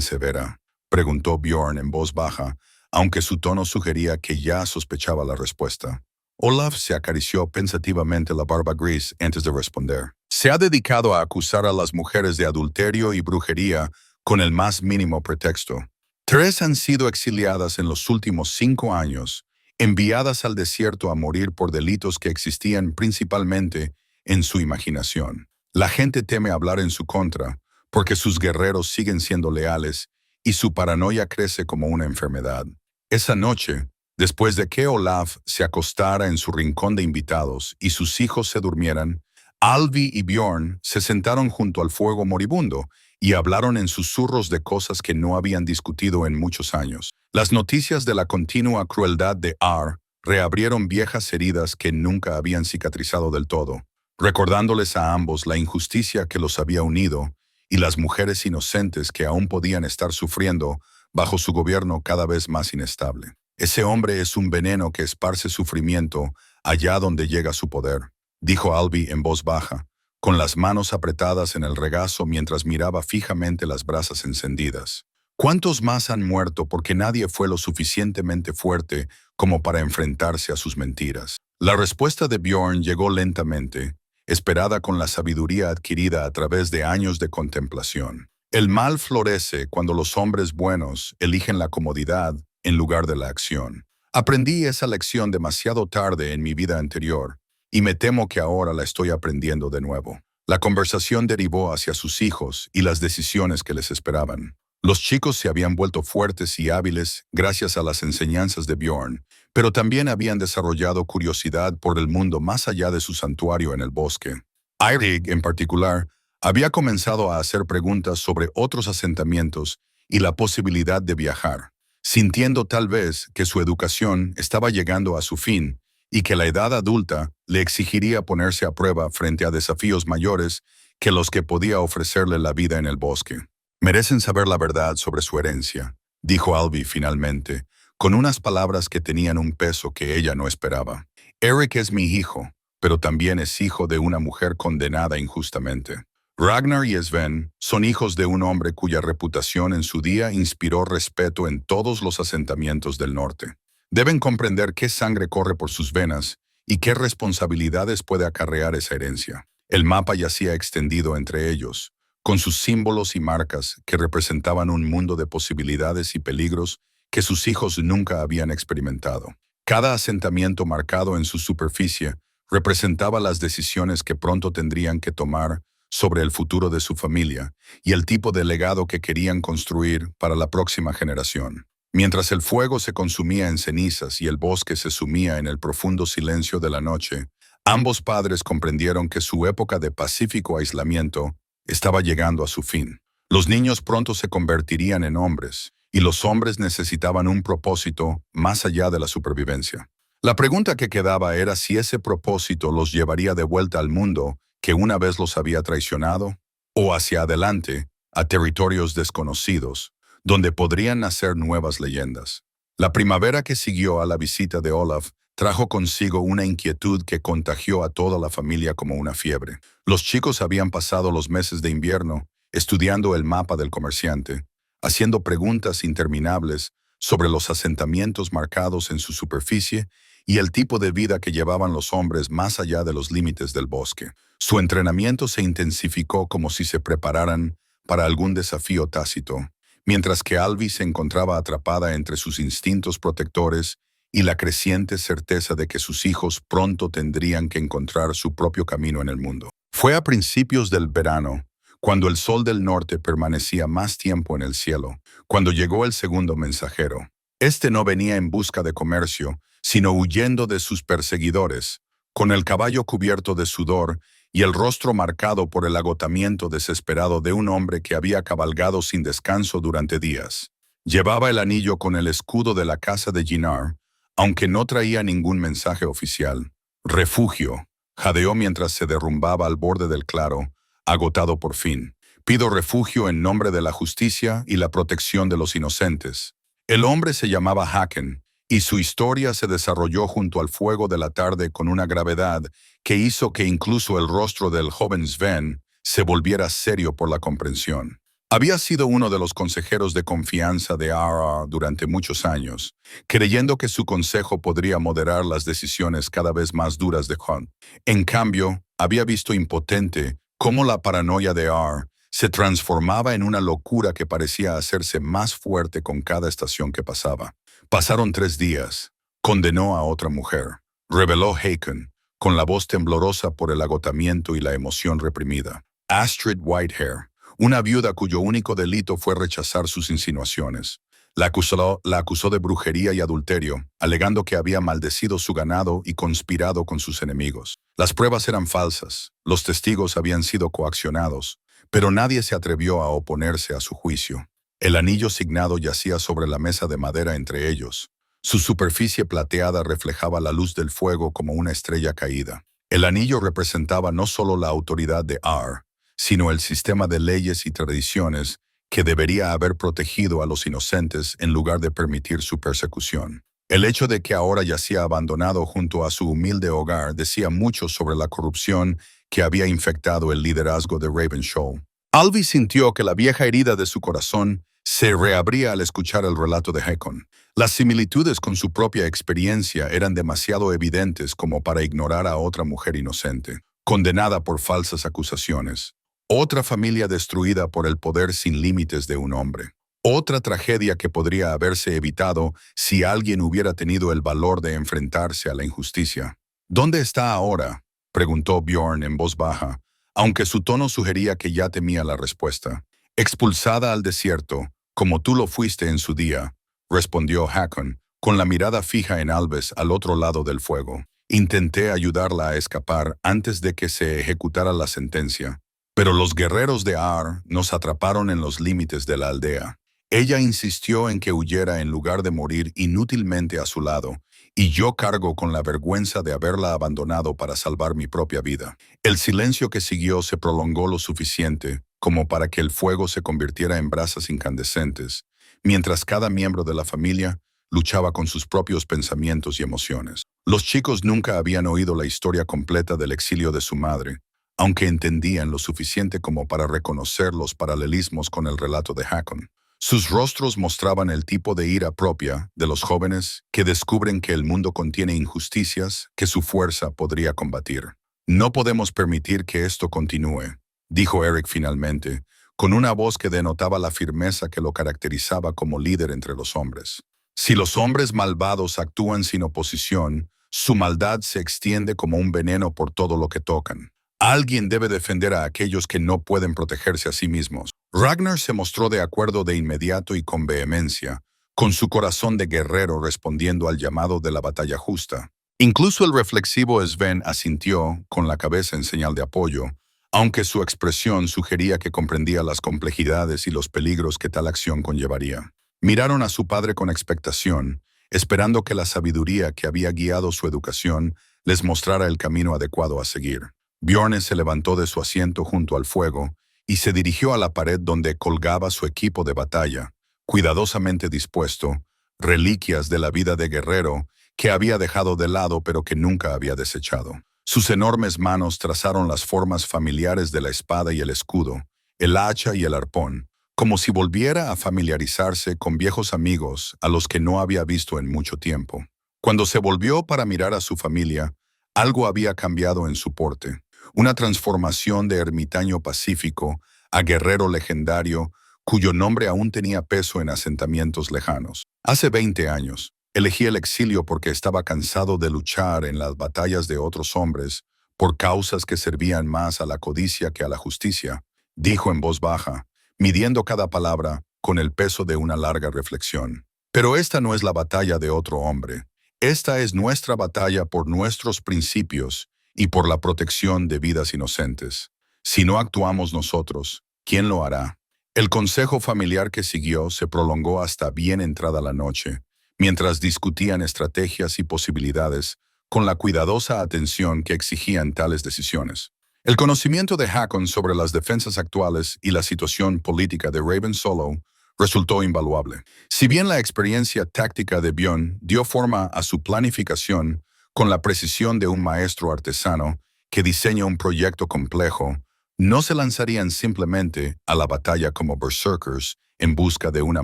severa?, preguntó Bjorn en voz baja, aunque su tono sugería que ya sospechaba la respuesta. Olaf se acarició pensativamente la barba gris antes de responder. Se ha dedicado a acusar a las mujeres de adulterio y brujería con el más mínimo pretexto. 3 han sido exiliadas en los últimos 5 años, enviadas al desierto a morir por delitos que existían principalmente en su imaginación. La gente teme hablar en su contra, porque sus guerreros siguen siendo leales y su paranoia crece como una enfermedad. Esa noche, después de que Olaf se acostara en su rincón de invitados y sus hijos se durmieran, Alvi y Bjorn se sentaron junto al fuego moribundo y hablaron en susurros de cosas que no habían discutido en muchos años. Las noticias de la continua crueldad de Ar reabrieron viejas heridas que nunca habían cicatrizado del todo, recordándoles a ambos la injusticia que los había unido y las mujeres inocentes que aún podían estar sufriendo bajo su gobierno cada vez más inestable. Ese hombre es un veneno que esparce sufrimiento allá donde llega su poder, dijo Alvi en voz baja, con las manos apretadas en el regazo mientras miraba fijamente las brasas encendidas. ¿Cuántos más han muerto porque nadie fue lo suficientemente fuerte como para enfrentarse a sus mentiras? La respuesta de Bjorn llegó lentamente, esperada con la sabiduría adquirida a través de años de contemplación. El mal florece cuando los hombres buenos eligen la comodidad en lugar de la acción. Aprendí esa lección demasiado tarde en mi vida anterior, y me temo que ahora la estoy aprendiendo de nuevo. La conversación derivó hacia sus hijos y las decisiones que les esperaban. Los chicos se habían vuelto fuertes y hábiles gracias a las enseñanzas de Bjorn, pero también habían desarrollado curiosidad por el mundo más allá de su santuario en el bosque. Eirik, en particular, había comenzado a hacer preguntas sobre otros asentamientos y la posibilidad de viajar, sintiendo tal vez que su educación estaba llegando a su fin y que la edad adulta le exigiría ponerse a prueba frente a desafíos mayores que los que podía ofrecerle la vida en el bosque. «Merecen saber la verdad sobre su herencia», dijo Alvi finalmente, con unas palabras que tenían un peso que ella no esperaba. «Eric es mi hijo, pero también es hijo de una mujer condenada injustamente. Ragnar y Sven son hijos de un hombre cuya reputación en su día inspiró respeto en todos los asentamientos del norte. Deben comprender qué sangre corre por sus venas y qué responsabilidades puede acarrear esa herencia». El mapa yacía extendido entre ellos, con sus símbolos y marcas que representaban un mundo de posibilidades y peligros que sus hijos nunca habían experimentado. Cada asentamiento marcado en su superficie representaba las decisiones que pronto tendrían que tomar sobre el futuro de su familia y el tipo de legado que querían construir para la próxima generación. Mientras el fuego se consumía en cenizas y el bosque se sumía en el profundo silencio de la noche, ambos padres comprendieron que su época de pacífico aislamiento estaba llegando a su fin. Los niños pronto se convertirían en hombres, y los hombres necesitaban un propósito más allá de la supervivencia. La pregunta que quedaba era si ese propósito los llevaría de vuelta al mundo que una vez los había traicionado, o hacia adelante, a territorios desconocidos, donde podrían nacer nuevas leyendas. La primavera que siguió a la visita de Olaf trajo consigo una inquietud que contagió a toda la familia como una fiebre. Los chicos habían pasado los meses de invierno estudiando el mapa del comerciante, haciendo preguntas interminables sobre los asentamientos marcados en su superficie y el tipo de vida que llevaban los hombres más allá de los límites del bosque. Su entrenamiento se intensificó como si se prepararan para algún desafío tácito, mientras que Alvi se encontraba atrapada entre sus instintos protectores y la creciente certeza de que sus hijos pronto tendrían que encontrar su propio camino en el mundo. Fue a principios del verano, cuando el sol del norte permanecía más tiempo en el cielo, cuando llegó el segundo mensajero. Este no venía en busca de comercio, sino huyendo de sus perseguidores, con el caballo cubierto de sudor y el rostro marcado por el agotamiento desesperado de un hombre que había cabalgado sin descanso durante días. Llevaba el anillo con el escudo de la casa de Ginnar, aunque no traía ningún mensaje oficial. «Refugio», jadeó mientras se derrumbaba al borde del claro, agotado por fin. «Pido refugio en nombre de la justicia y la protección de los inocentes». El hombre se llamaba Haken, y su historia se desarrolló junto al fuego de la tarde con una gravedad que hizo que incluso el rostro del joven Sven se volviera serio por la comprensión. Había sido uno de los consejeros de confianza de R.R. durante muchos años, creyendo que su consejo podría moderar las decisiones cada vez más duras de Hunt. En cambio, había visto impotente cómo la paranoia de R. se transformaba en una locura que parecía hacerse más fuerte con cada estación que pasaba. Pasaron 3 días. Condenó a otra mujer, reveló Haken, con la voz temblorosa por el agotamiento y la emoción reprimida. Astrid Whitehair, una viuda cuyo único delito fue rechazar sus insinuaciones. La acusó de brujería y adulterio, alegando que había maldecido su ganado y conspirado con sus enemigos. Las pruebas eran falsas, los testigos habían sido coaccionados, pero nadie se atrevió a oponerse a su juicio. El anillo signado yacía sobre la mesa de madera entre ellos. Su superficie plateada reflejaba la luz del fuego como una estrella caída. El anillo representaba no solo la autoridad de R, sino el sistema de leyes y tradiciones que debería haber protegido a los inocentes en lugar de permitir su persecución. El hecho de que ahora yacía abandonado junto a su humilde hogar decía mucho sobre la corrupción que había infectado el liderazgo de Ravenshaw. Alvi sintió que la vieja herida de su corazón se reabría al escuchar el relato de Hakon. Las similitudes con su propia experiencia eran demasiado evidentes como para ignorar a otra mujer inocente, condenada por falsas acusaciones. Otra familia destruida por el poder sin límites de un hombre. Otra tragedia que podría haberse evitado si alguien hubiera tenido el valor de enfrentarse a la injusticia. ¿Dónde está ahora?, preguntó Bjorn en voz baja, aunque su tono sugería que ya temía la respuesta. Expulsada al desierto, como tú lo fuiste en su día, respondió Hakon, con la mirada fija en Alves al otro lado del fuego. Intenté ayudarla a escapar antes de que se ejecutara la sentencia, pero los guerreros de Ar nos atraparon en los límites de la aldea. Ella insistió en que huyera en lugar de morir inútilmente a su lado, y yo cargo con la vergüenza de haberla abandonado para salvar mi propia vida. El silencio que siguió se prolongó lo suficiente como para que el fuego se convirtiera en brasas incandescentes, mientras cada miembro de la familia luchaba con sus propios pensamientos y emociones. Los chicos nunca habían oído la historia completa del exilio de su madre, aunque entendían lo suficiente como para reconocer los paralelismos con el relato de Hakon. Sus rostros mostraban el tipo de ira propia de los jóvenes que descubren que el mundo contiene injusticias que su fuerza podría combatir. No podemos permitir que esto continúe, dijo Eric finalmente, con una voz que denotaba la firmeza que lo caracterizaba como líder entre los hombres. Si los hombres malvados actúan sin oposición, su maldad se extiende como un veneno por todo lo que tocan. Alguien debe defender a aquellos que no pueden protegerse a sí mismos. Ragnar se mostró de acuerdo de inmediato y con vehemencia, con su corazón de guerrero respondiendo al llamado de la batalla justa. Incluso el reflexivo Sven asintió con la cabeza en señal de apoyo, aunque su expresión sugería que comprendía las complejidades y los peligros que tal acción conllevaría. Miraron a su padre con expectación, esperando que la sabiduría que había guiado su educación les mostrara el camino adecuado a seguir. Bjorn se levantó de su asiento junto al fuego y se dirigió a la pared donde colgaba su equipo de batalla, cuidadosamente dispuesto, reliquias de la vida de guerrero que había dejado de lado pero que nunca había desechado. Sus enormes manos trazaron las formas familiares de la espada y el escudo, el hacha y el arpón, como si volviera a familiarizarse con viejos amigos a los que no había visto en mucho tiempo. Cuando se volvió para mirar a su familia, algo había cambiado en su porte. Una transformación de ermitaño pacífico a guerrero legendario cuyo nombre aún tenía peso en asentamientos lejanos. Hace 20 años, elegí el exilio porque estaba cansado de luchar en las batallas de otros hombres por causas que servían más a la codicia que a la justicia, dijo en voz baja, midiendo cada palabra con el peso de una larga reflexión. Pero esta no es la batalla de otro hombre. Esta es nuestra batalla por nuestros principios y por la protección de vidas inocentes. Si no actuamos nosotros, ¿quién lo hará? El consejo familiar que siguió se prolongó hasta bien entrada la noche, mientras discutían estrategias y posibilidades con la cuidadosa atención que exigían tales decisiones. El conocimiento de Hakon sobre las defensas actuales y la situación política de Ravenshollow resultó invaluable. Si bien la experiencia táctica de Bjorn dio forma a su planificación con la precisión de un maestro artesano que diseña un proyecto complejo, no se lanzarían simplemente a la batalla como berserkers en busca de una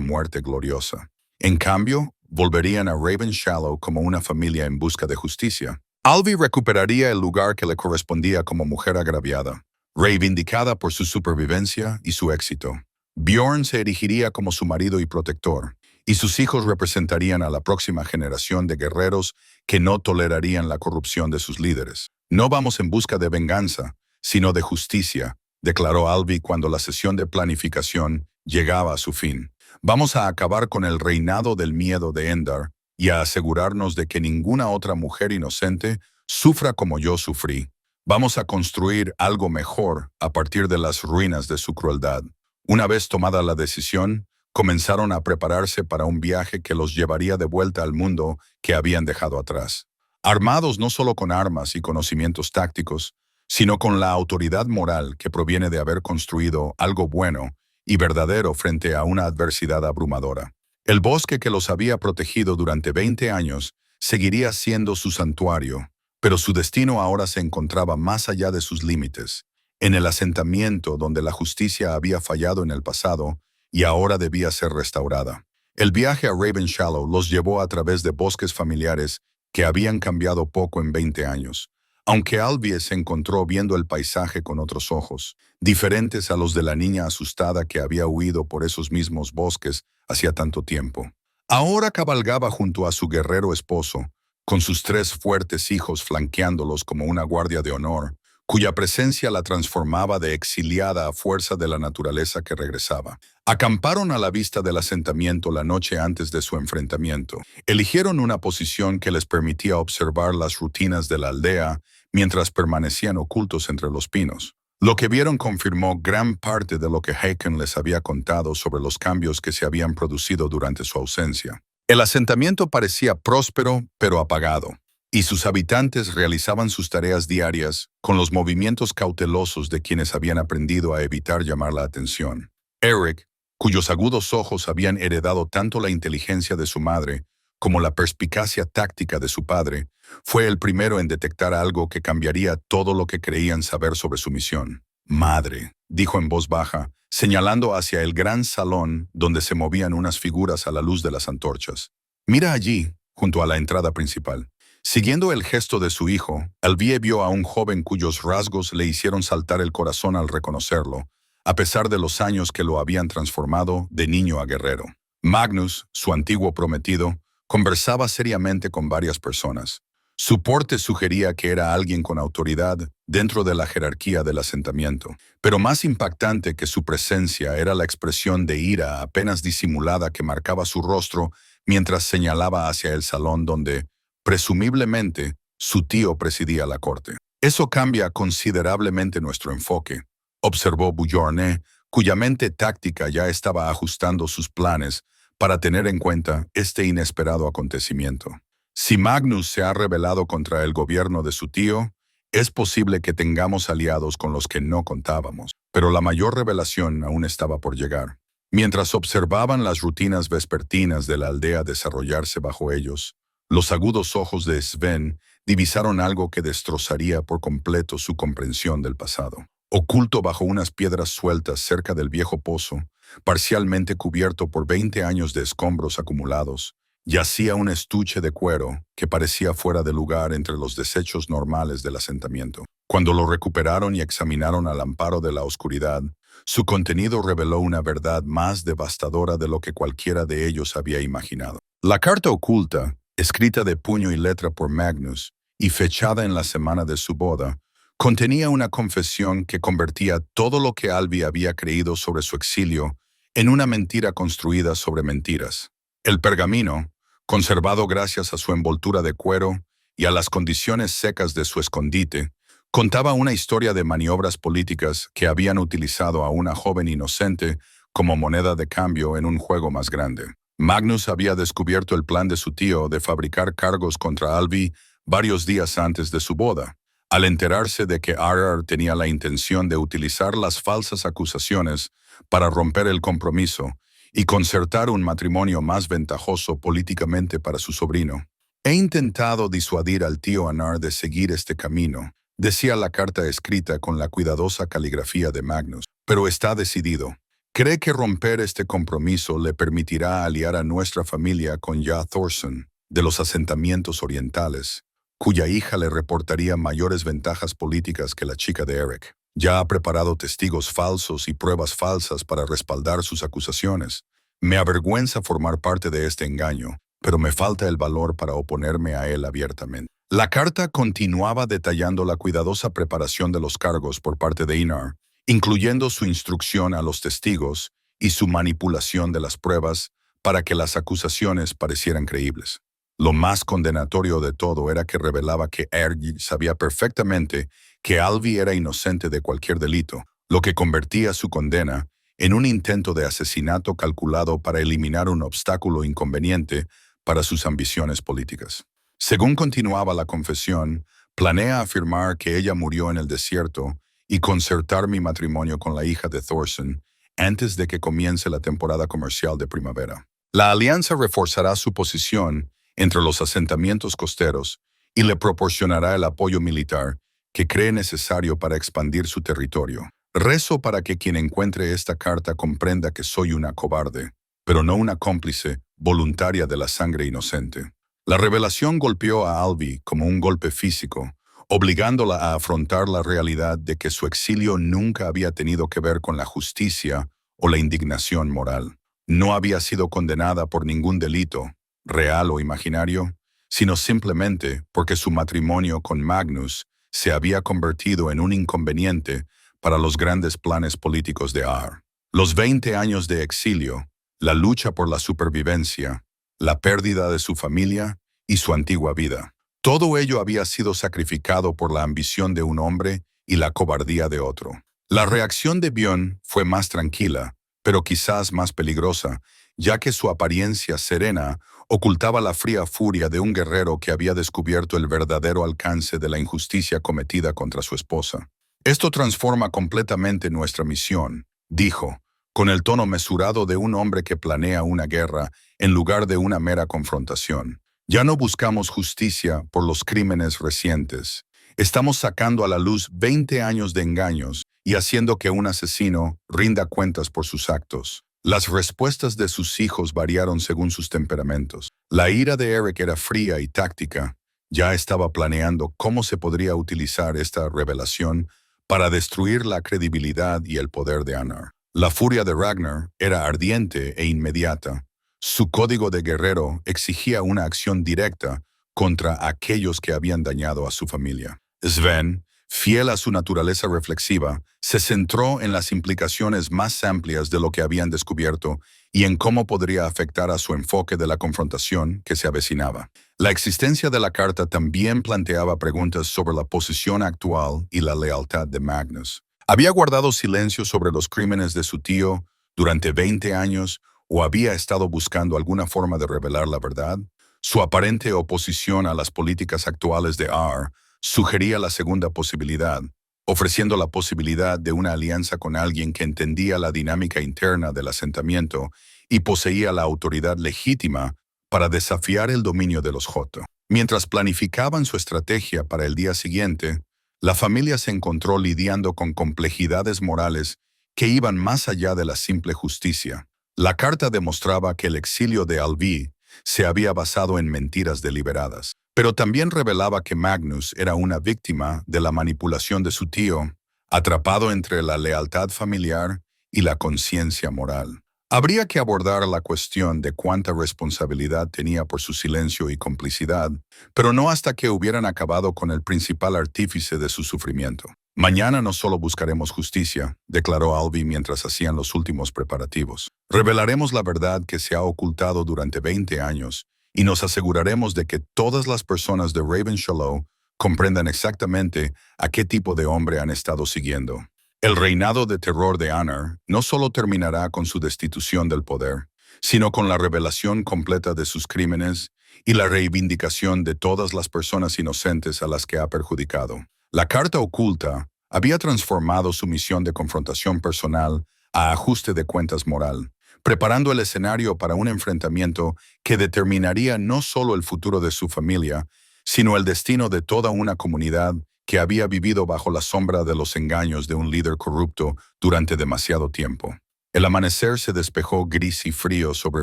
muerte gloriosa. En cambio, volverían a Ravenshallow como una familia en busca de justicia. Alvi recuperaría el lugar que le correspondía como mujer agraviada, reivindicada por su supervivencia y su éxito. Bjorn se erigiría como su marido y protector, y sus hijos representarían a la próxima generación de guerreros que no tolerarían la corrupción de sus líderes. No vamos en busca de venganza, sino de justicia, declaró Alvi cuando la sesión de planificación llegaba a su fin. Vamos a acabar con el reinado del miedo de Endar y a asegurarnos de que ninguna otra mujer inocente sufra como yo sufrí. Vamos a construir algo mejor a partir de las ruinas de su crueldad. Una vez tomada la decisión, comenzaron a prepararse para un viaje que los llevaría de vuelta al mundo que habían dejado atrás. Armados no solo con armas y conocimientos tácticos, sino con la autoridad moral que proviene de haber construido algo bueno y verdadero frente a una adversidad abrumadora. El bosque que los había protegido durante 20 años seguiría siendo su santuario, pero su destino ahora se encontraba más allá de sus límites, en el asentamiento donde la justicia había fallado en el pasado y ahora debía ser restaurada. El viaje a Raven Shallow los llevó a través de bosques familiares que habían cambiado poco en 20 años, aunque Alvie se encontró viendo el paisaje con otros ojos, diferentes a los de la niña asustada que había huido por esos mismos bosques hacía tanto tiempo. Ahora cabalgaba junto a su guerrero esposo, con sus 3 fuertes hijos flanqueándolos como una guardia de honor, cuya presencia la transformaba de exiliada a fuerza de la naturaleza que regresaba. Acamparon a la vista del asentamiento la noche antes de su enfrentamiento. Eligieron una posición que les permitía observar las rutinas de la aldea mientras permanecían ocultos entre los pinos. Lo que vieron confirmó gran parte de lo que Haken les había contado sobre los cambios que se habían producido durante su ausencia. El asentamiento parecía próspero, pero apagado, y sus habitantes realizaban sus tareas diarias con los movimientos cautelosos de quienes habían aprendido a evitar llamar la atención. Eric, cuyos agudos ojos habían heredado tanto la inteligencia de su madre como la perspicacia táctica de su padre, fue el primero en detectar algo que cambiaría todo lo que creían saber sobre su misión. «Madre», dijo en voz baja, señalando hacia el gran salón donde se movían unas figuras a la luz de las antorchas. «Mira allí, junto a la entrada principal». Siguiendo el gesto de su hijo, Alvie vio a un joven cuyos rasgos le hicieron saltar el corazón al reconocerlo, a pesar de los años que lo habían transformado de niño a guerrero. Magnus, su antiguo prometido, conversaba seriamente con varias personas. Su porte sugería que era alguien con autoridad dentro de la jerarquía del asentamiento, pero más impactante que su presencia era la expresión de ira apenas disimulada que marcaba su rostro mientras señalaba hacia el salón donde, presumiblemente, su tío presidía la corte. «Eso cambia considerablemente nuestro enfoque», observó Bjorne, cuya mente táctica ya estaba ajustando sus planes para tener en cuenta este inesperado acontecimiento. «Si Magnus se ha rebelado contra el gobierno de su tío, es posible que tengamos aliados con los que no contábamos, pero la mayor revelación aún estaba por llegar». Mientras observaban las rutinas vespertinas de la aldea desarrollarse bajo ellos, los agudos ojos de Sven divisaron algo que destrozaría por completo su comprensión del pasado. Oculto bajo unas piedras sueltas cerca del viejo pozo, parcialmente cubierto por 20 años de escombros acumulados, yacía un estuche de cuero que parecía fuera de lugar entre los desechos normales del asentamiento. Cuando lo recuperaron y examinaron al amparo de la oscuridad, su contenido reveló una verdad más devastadora de lo que cualquiera de ellos había imaginado. La carta oculta, escrita de puño y letra por Magnus y fechada en la semana de su boda, contenía una confesión que convertía todo lo que Alvie había creído sobre su exilio en una mentira construida sobre mentiras. El pergamino, conservado gracias a su envoltura de cuero y a las condiciones secas de su escondite, contaba una historia de maniobras políticas que habían utilizado a una joven inocente como moneda de cambio en un juego más grande. Magnus había descubierto el plan de su tío de fabricar cargos contra Alvie varios días antes de su boda. Al enterarse de que Arar tenía la intención de utilizar las falsas acusaciones para romper el compromiso y concertar un matrimonio más ventajoso políticamente para su sobrino. «He intentado disuadir al tío Anar de seguir este camino», decía la carta escrita con la cuidadosa caligrafía de Magnus, «pero está decidido. Cree que romper este compromiso le permitirá aliar a nuestra familia con Ja Thorson, de los asentamientos orientales, cuya hija le reportaría mayores ventajas políticas que la chica de Eric. Ya ha preparado testigos falsos y pruebas falsas para respaldar sus acusaciones. Me avergüenza formar parte de este engaño, pero me falta el valor para oponerme a él abiertamente». La carta continuaba detallando la cuidadosa preparación de los cargos por parte de Inar, incluyendo su instrucción a los testigos y su manipulación de las pruebas para que las acusaciones parecieran creíbles. Lo más condenatorio de todo era que revelaba que Ergi sabía perfectamente que Alvie era inocente de cualquier delito, lo que convertía su condena en un intento de asesinato calculado para eliminar un obstáculo inconveniente para sus ambiciones políticas. Según continuaba la confesión, planea afirmar que ella murió en el desierto y concertar mi matrimonio con la hija de Thorson antes de que comience la temporada comercial de primavera. La alianza reforzará su posición entre los asentamientos costeros y le proporcionará el apoyo militar que cree necesario para expandir su territorio. Rezo para que quien encuentre esta carta comprenda que soy una cobarde, pero no una cómplice voluntaria de la sangre inocente. La revelación golpeó a Alvi como un golpe físico, obligándola a afrontar la realidad de que su exilio nunca había tenido que ver con la justicia o la indignación moral. No había sido condenada por ningún delito, real o imaginario, sino simplemente porque su matrimonio con Magnus se había convertido en un inconveniente para los grandes planes políticos de Ar. Los 20 años de exilio, la lucha por la supervivencia, la pérdida de su familia y su antigua vida. Todo ello había sido sacrificado por la ambición de un hombre y la cobardía de otro. La reacción de Bion fue más tranquila, pero quizás más peligrosa, ya que su apariencia serena ocultaba la fría furia de un guerrero que había descubierto el verdadero alcance de la injusticia cometida contra su esposa. Esto transforma completamente nuestra misión, dijo, con el tono mesurado de un hombre que planea una guerra en lugar de una mera confrontación. Ya no buscamos justicia por los crímenes recientes. Estamos sacando a la luz 20 años de engaños y haciendo que un asesino rinda cuentas por sus actos. Las respuestas de sus hijos variaron según sus temperamentos. La ira de Eric era fría y táctica. Ya estaba planeando cómo se podría utilizar esta revelación para destruir la credibilidad y el poder de Anar. La furia de Ragnar era ardiente e inmediata. Su código de guerrero exigía una acción directa contra aquellos que habían dañado a su familia. Sven, fiel a su naturaleza reflexiva, se centró en las implicaciones más amplias de lo que habían descubierto y en cómo podría afectar a su enfoque de la confrontación que se avecinaba. La existencia de la carta también planteaba preguntas sobre la posición actual y la lealtad de Magnus. ¿Había guardado silencio sobre los crímenes de su tío durante 20 años o había estado buscando alguna forma de revelar la verdad? Su aparente oposición a las políticas actuales de Ar sugería la segunda posibilidad, ofreciendo la posibilidad de una alianza con alguien que entendía la dinámica interna del asentamiento y poseía la autoridad legítima para desafiar el dominio de los Joto. Mientras planificaban su estrategia para el día siguiente, la familia se encontró lidiando con complejidades morales que iban más allá de la simple justicia. La carta demostraba que el exilio de Alvi se había basado en mentiras deliberadas, pero también revelaba que Magnus era una víctima de la manipulación de su tío, atrapado entre la lealtad familiar y la conciencia moral. Habría que abordar la cuestión de cuánta responsabilidad tenía por su silencio y complicidad, pero no hasta que hubieran acabado con el principal artífice de su sufrimiento. Mañana no solo buscaremos justicia, declaró Alvi mientras hacían los últimos preparativos. Revelaremos la verdad que se ha ocultado durante 20 años y nos aseguraremos de que todas las personas de Raven Shallow comprendan exactamente a qué tipo de hombre han estado siguiendo. El reinado de terror de Anar no solo terminará con su destitución del poder, sino con la revelación completa de sus crímenes y la reivindicación de todas las personas inocentes a las que ha perjudicado. La carta oculta había transformado su misión de confrontación personal a ajuste de cuentas moral, preparando el escenario para un enfrentamiento que determinaría no solo el futuro de su familia, sino el destino de toda una comunidad que había vivido bajo la sombra de los engaños de un líder corrupto durante demasiado tiempo. El amanecer se despejó gris y frío sobre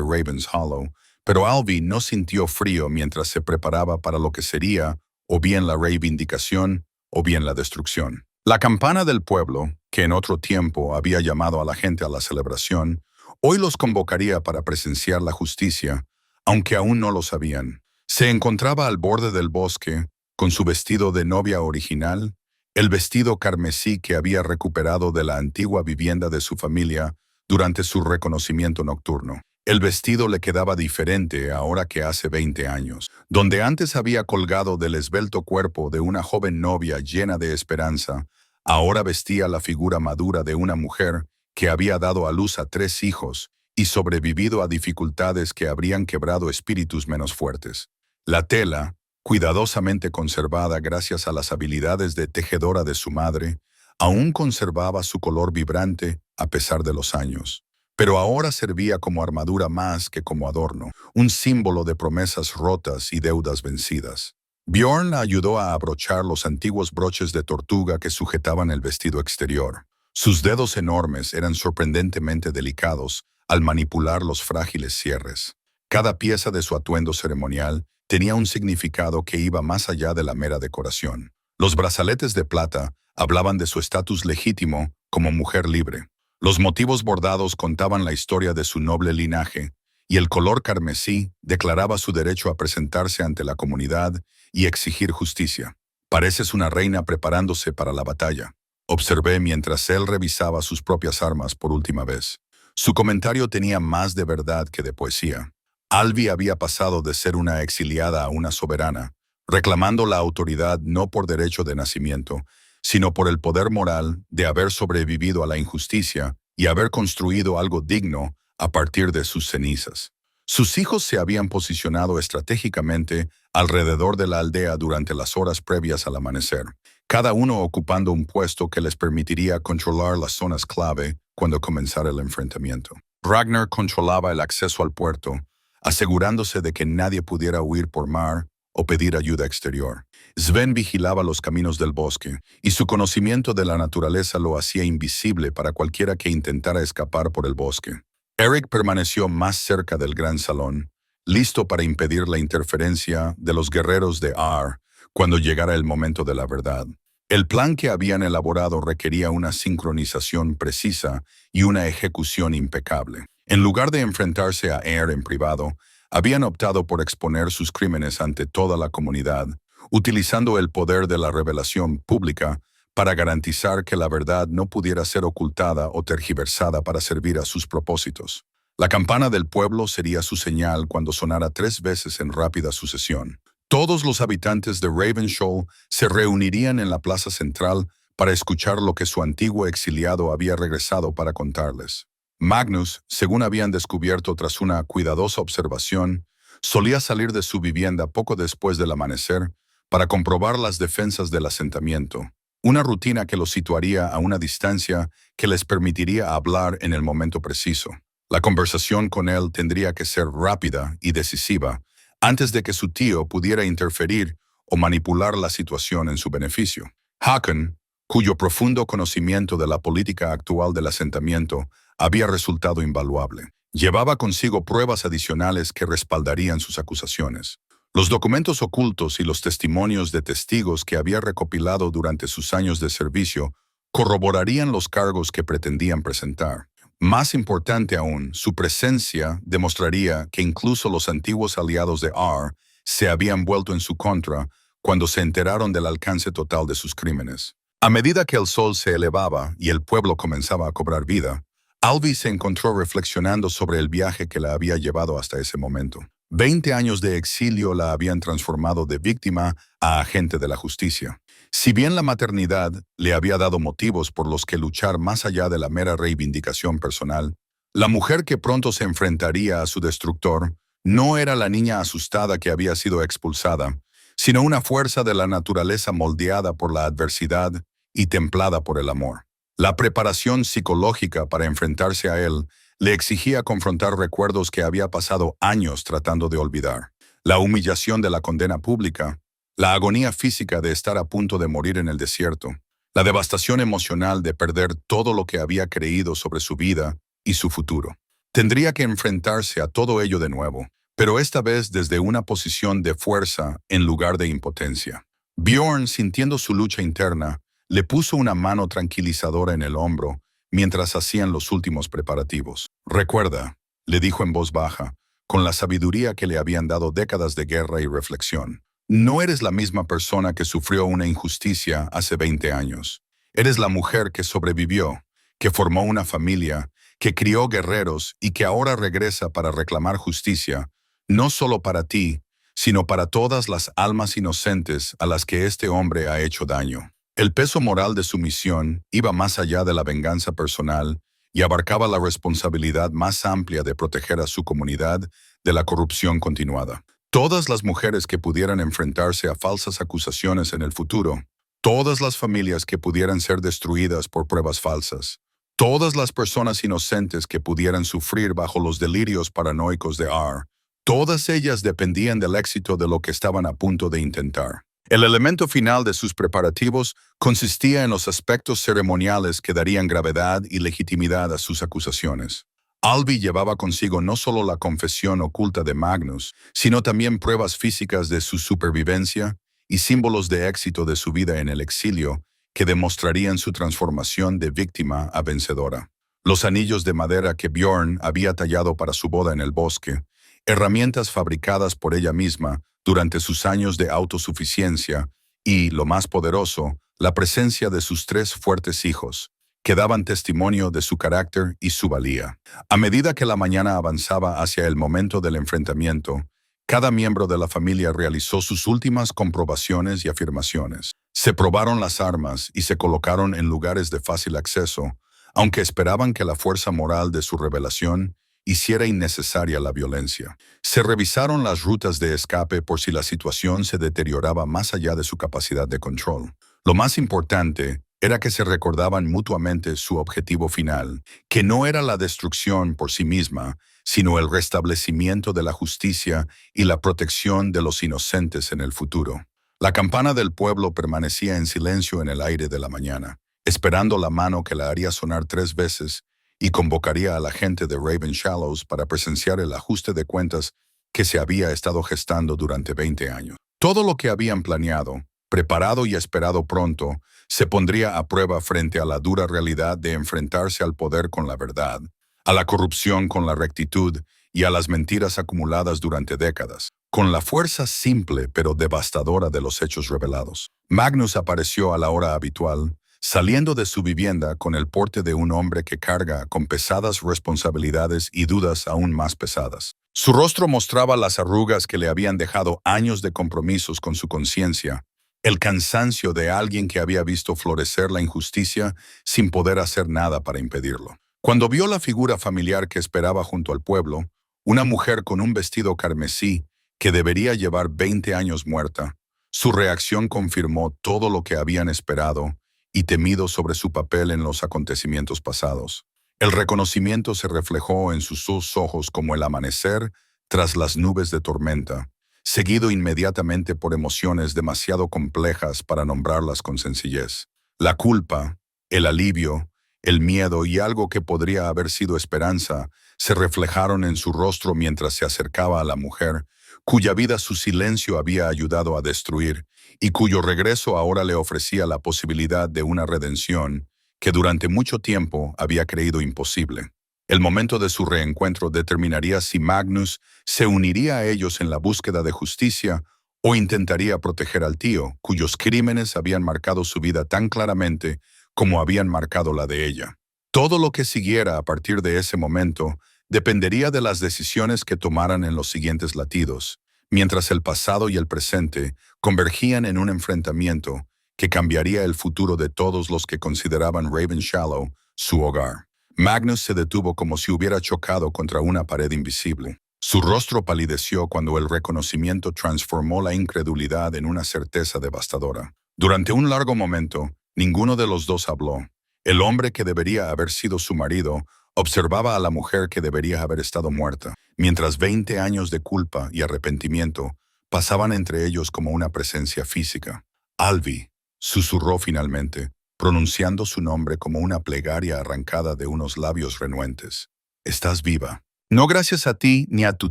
Ravens Hollow, pero Alvi no sintió frío mientras se preparaba para lo que sería o bien la reivindicación o bien la destrucción. La campana del pueblo, que en otro tiempo había llamado a la gente a la celebración, hoy los convocaría para presenciar la justicia, aunque aún no lo sabían. Se encontraba al borde del bosque, con su vestido de novia original, el vestido carmesí que había recuperado de la antigua vivienda de su familia durante su reconocimiento nocturno. El vestido le quedaba diferente ahora que hace 20 años. Donde antes había colgado del esbelto cuerpo de una joven novia llena de esperanza, ahora vestía la figura madura de una mujer que había dado a luz a 3 hijos y sobrevivido a dificultades que habrían quebrado espíritus menos fuertes. La tela, cuidadosamente conservada gracias a las habilidades de tejedora de su madre, aún conservaba su color vibrante a pesar de los años. Pero ahora servía como armadura más que como adorno, un símbolo de promesas rotas y deudas vencidas. Bjorn la ayudó a abrochar los antiguos broches de tortuga que sujetaban el vestido exterior. Sus dedos enormes eran sorprendentemente delicados al manipular los frágiles cierres. Cada pieza de su atuendo ceremonial tenía un significado que iba más allá de la mera decoración. Los brazaletes de plata hablaban de su estatus legítimo como mujer libre. Los motivos bordados contaban la historia de su noble linaje, y el color carmesí declaraba su derecho a presentarse ante la comunidad y exigir justicia. Pareces una reina preparándose para la batalla, observé mientras él revisaba sus propias armas por última vez. Su comentario tenía más de verdad que de poesía. Alvi había pasado de ser una exiliada a una soberana, reclamando la autoridad no por derecho de nacimiento, sino por el poder moral de haber sobrevivido a la injusticia y haber construido algo digno a partir de sus cenizas. Sus hijos se habían posicionado estratégicamente alrededor de la aldea durante las horas previas al amanecer, cada uno ocupando un puesto que les permitiría controlar las zonas clave cuando comenzara el enfrentamiento. Ragnar controlaba el acceso al puerto, asegurándose de que nadie pudiera huir por mar o pedir ayuda exterior. Sven vigilaba los caminos del bosque, y su conocimiento de la naturaleza lo hacía invisible para cualquiera que intentara escapar por el bosque. Eric permaneció más cerca del gran salón, listo para impedir la interferencia de los guerreros de Ar cuando llegara el momento de la verdad. El plan que habían elaborado requería una sincronización precisa y una ejecución impecable. En lugar de enfrentarse a Aer en privado, habían optado por exponer sus crímenes ante toda la comunidad, utilizando el poder de la revelación pública para garantizar que la verdad no pudiera ser ocultada o tergiversada para servir a sus propósitos. La campana del pueblo sería su señal cuando sonara 3 veces en rápida sucesión. Todos los habitantes de Ravenshoal se reunirían en la plaza central para escuchar lo que su antiguo exiliado había regresado para contarles. Magnus, según habían descubierto tras una cuidadosa observación, solía salir de su vivienda poco después del amanecer para comprobar las defensas del asentamiento, una rutina que los situaría a una distancia que les permitiría hablar en el momento preciso. La conversación con él tendría que ser rápida y decisiva antes de que su tío pudiera interferir o manipular la situación en su beneficio. Hakon, cuyo profundo conocimiento de la política actual del asentamiento había resultado invaluable, llevaba consigo pruebas adicionales que respaldarían sus acusaciones. Los documentos ocultos y los testimonios de testigos que había recopilado durante sus años de servicio corroborarían los cargos que pretendían presentar. Más importante aún, su presencia demostraría que incluso los antiguos aliados de Ar se habían vuelto en su contra cuando se enteraron del alcance total de sus crímenes. A medida que el sol se elevaba y el pueblo comenzaba a cobrar vida, Alvi se encontró reflexionando sobre el viaje que la había llevado hasta ese momento. 20 años de exilio la habían transformado de víctima a agente de la justicia. Si bien la maternidad le había dado motivos por los que luchar más allá de la mera reivindicación personal, la mujer que pronto se enfrentaría a su destructor no era la niña asustada que había sido expulsada, sino una fuerza de la naturaleza moldeada por la adversidad y templada por el amor. La preparación psicológica para enfrentarse a él le exigía confrontar recuerdos que había pasado años tratando de olvidar. La humillación de la condena pública, la agonía física de estar a punto de morir en el desierto, la devastación emocional de perder todo lo que había creído sobre su vida y su futuro. Tendría que enfrentarse a todo ello de nuevo, pero esta vez desde una posición de fuerza en lugar de impotencia. Bjorn, sintiendo su lucha interna, le puso una mano tranquilizadora en el hombro mientras hacían los últimos preparativos. «Recuerda», le dijo en voz baja, con la sabiduría que le habían dado décadas de guerra y reflexión, «no eres la misma persona que sufrió una injusticia hace 20 años. Eres la mujer que sobrevivió, que formó una familia, que crió guerreros y que ahora regresa para reclamar justicia, no solo para ti, sino para todas las almas inocentes a las que este hombre ha hecho daño». El peso moral de su misión iba más allá de la venganza personal y abarcaba la responsabilidad más amplia de proteger a su comunidad de la corrupción continuada. Todas las mujeres que pudieran enfrentarse a falsas acusaciones en el futuro, todas las familias que pudieran ser destruidas por pruebas falsas, todas las personas inocentes que pudieran sufrir bajo los delirios paranoicos de Ar, Todas ellas dependían del éxito de lo que estaban a punto de intentar. El elemento final de sus preparativos consistía en los aspectos ceremoniales que darían gravedad y legitimidad a sus acusaciones. Alvi llevaba consigo no solo la confesión oculta de Magnus, sino también pruebas físicas de su supervivencia y símbolos de éxito de su vida en el exilio que demostrarían su transformación de víctima a vencedora. Los anillos de madera que Bjorn había tallado para su boda en el bosque, herramientas fabricadas por ella misma durante sus años de autosuficiencia y, lo más poderoso, la presencia de sus 3 fuertes hijos, que daban testimonio de su carácter y su valía. A medida que la mañana avanzaba hacia el momento del enfrentamiento, cada miembro de la familia realizó sus últimas comprobaciones y afirmaciones. Se probaron las armas y se colocaron en lugares de fácil acceso, aunque esperaban que la fuerza moral de su revelación hiciera innecesaria la violencia. Se revisaron las rutas de escape por si la situación se deterioraba más allá de su capacidad de control. Lo más importante era que se recordaban mutuamente su objetivo final, que no era la destrucción por sí misma, sino el restablecimiento de la justicia y la protección de los inocentes en el futuro. La campana del pueblo permanecía en silencio en el aire de la mañana, esperando la mano que la haría sonar 3 veces y convocaría a la gente de Raven Shallows para presenciar el ajuste de cuentas que se había estado gestando durante 20 años. Todo lo que habían planeado, preparado y esperado pronto, se pondría a prueba frente a la dura realidad de enfrentarse al poder con la verdad, a la corrupción con la rectitud y a las mentiras acumuladas durante décadas, con la fuerza simple pero devastadora de los hechos revelados. Magnus apareció a la hora habitual, saliendo de su vivienda con el porte de un hombre que carga con pesadas responsabilidades y dudas aún más pesadas. Su rostro mostraba las arrugas que le habían dejado años de compromisos con su conciencia, el cansancio de alguien que había visto florecer la injusticia sin poder hacer nada para impedirlo. Cuando vio la figura familiar que esperaba junto al pueblo, una mujer con un vestido carmesí que debería llevar 20 años muerta, su reacción confirmó todo lo que habían esperado y temido sobre su papel en los acontecimientos pasados. El reconocimiento se reflejó en sus 2 ojos como el amanecer tras las nubes de tormenta, seguido inmediatamente por emociones demasiado complejas para nombrarlas con sencillez. La culpa, el alivio, el miedo y algo que podría haber sido esperanza se reflejaron en su rostro mientras se acercaba a la mujer, cuya vida su silencio había ayudado a destruir y cuyo regreso ahora le ofrecía la posibilidad de una redención que durante mucho tiempo había creído imposible. El momento de su reencuentro determinaría si Magnus se uniría a ellos en la búsqueda de justicia o intentaría proteger al tío, cuyos crímenes habían marcado su vida tan claramente como habían marcado la de ella. Todo lo que siguiera a partir de ese momento dependería de las decisiones que tomaran en los siguientes latidos, mientras el pasado y el presente convergían en un enfrentamiento que cambiaría el futuro de todos los que consideraban Raven Shallow su hogar. Magnus se detuvo como si hubiera chocado contra una pared invisible. Su rostro palideció cuando el reconocimiento transformó la incredulidad en una certeza devastadora. Durante un largo momento, ninguno de los dos habló. El hombre que debería haber sido su marido observaba a la mujer que debería haber estado muerta, mientras 20 años de culpa y arrepentimiento pasaban entre ellos como una presencia física. Alvi, susurró finalmente, pronunciando su nombre como una plegaria arrancada de unos labios renuentes. Estás viva. No gracias a ti ni a tu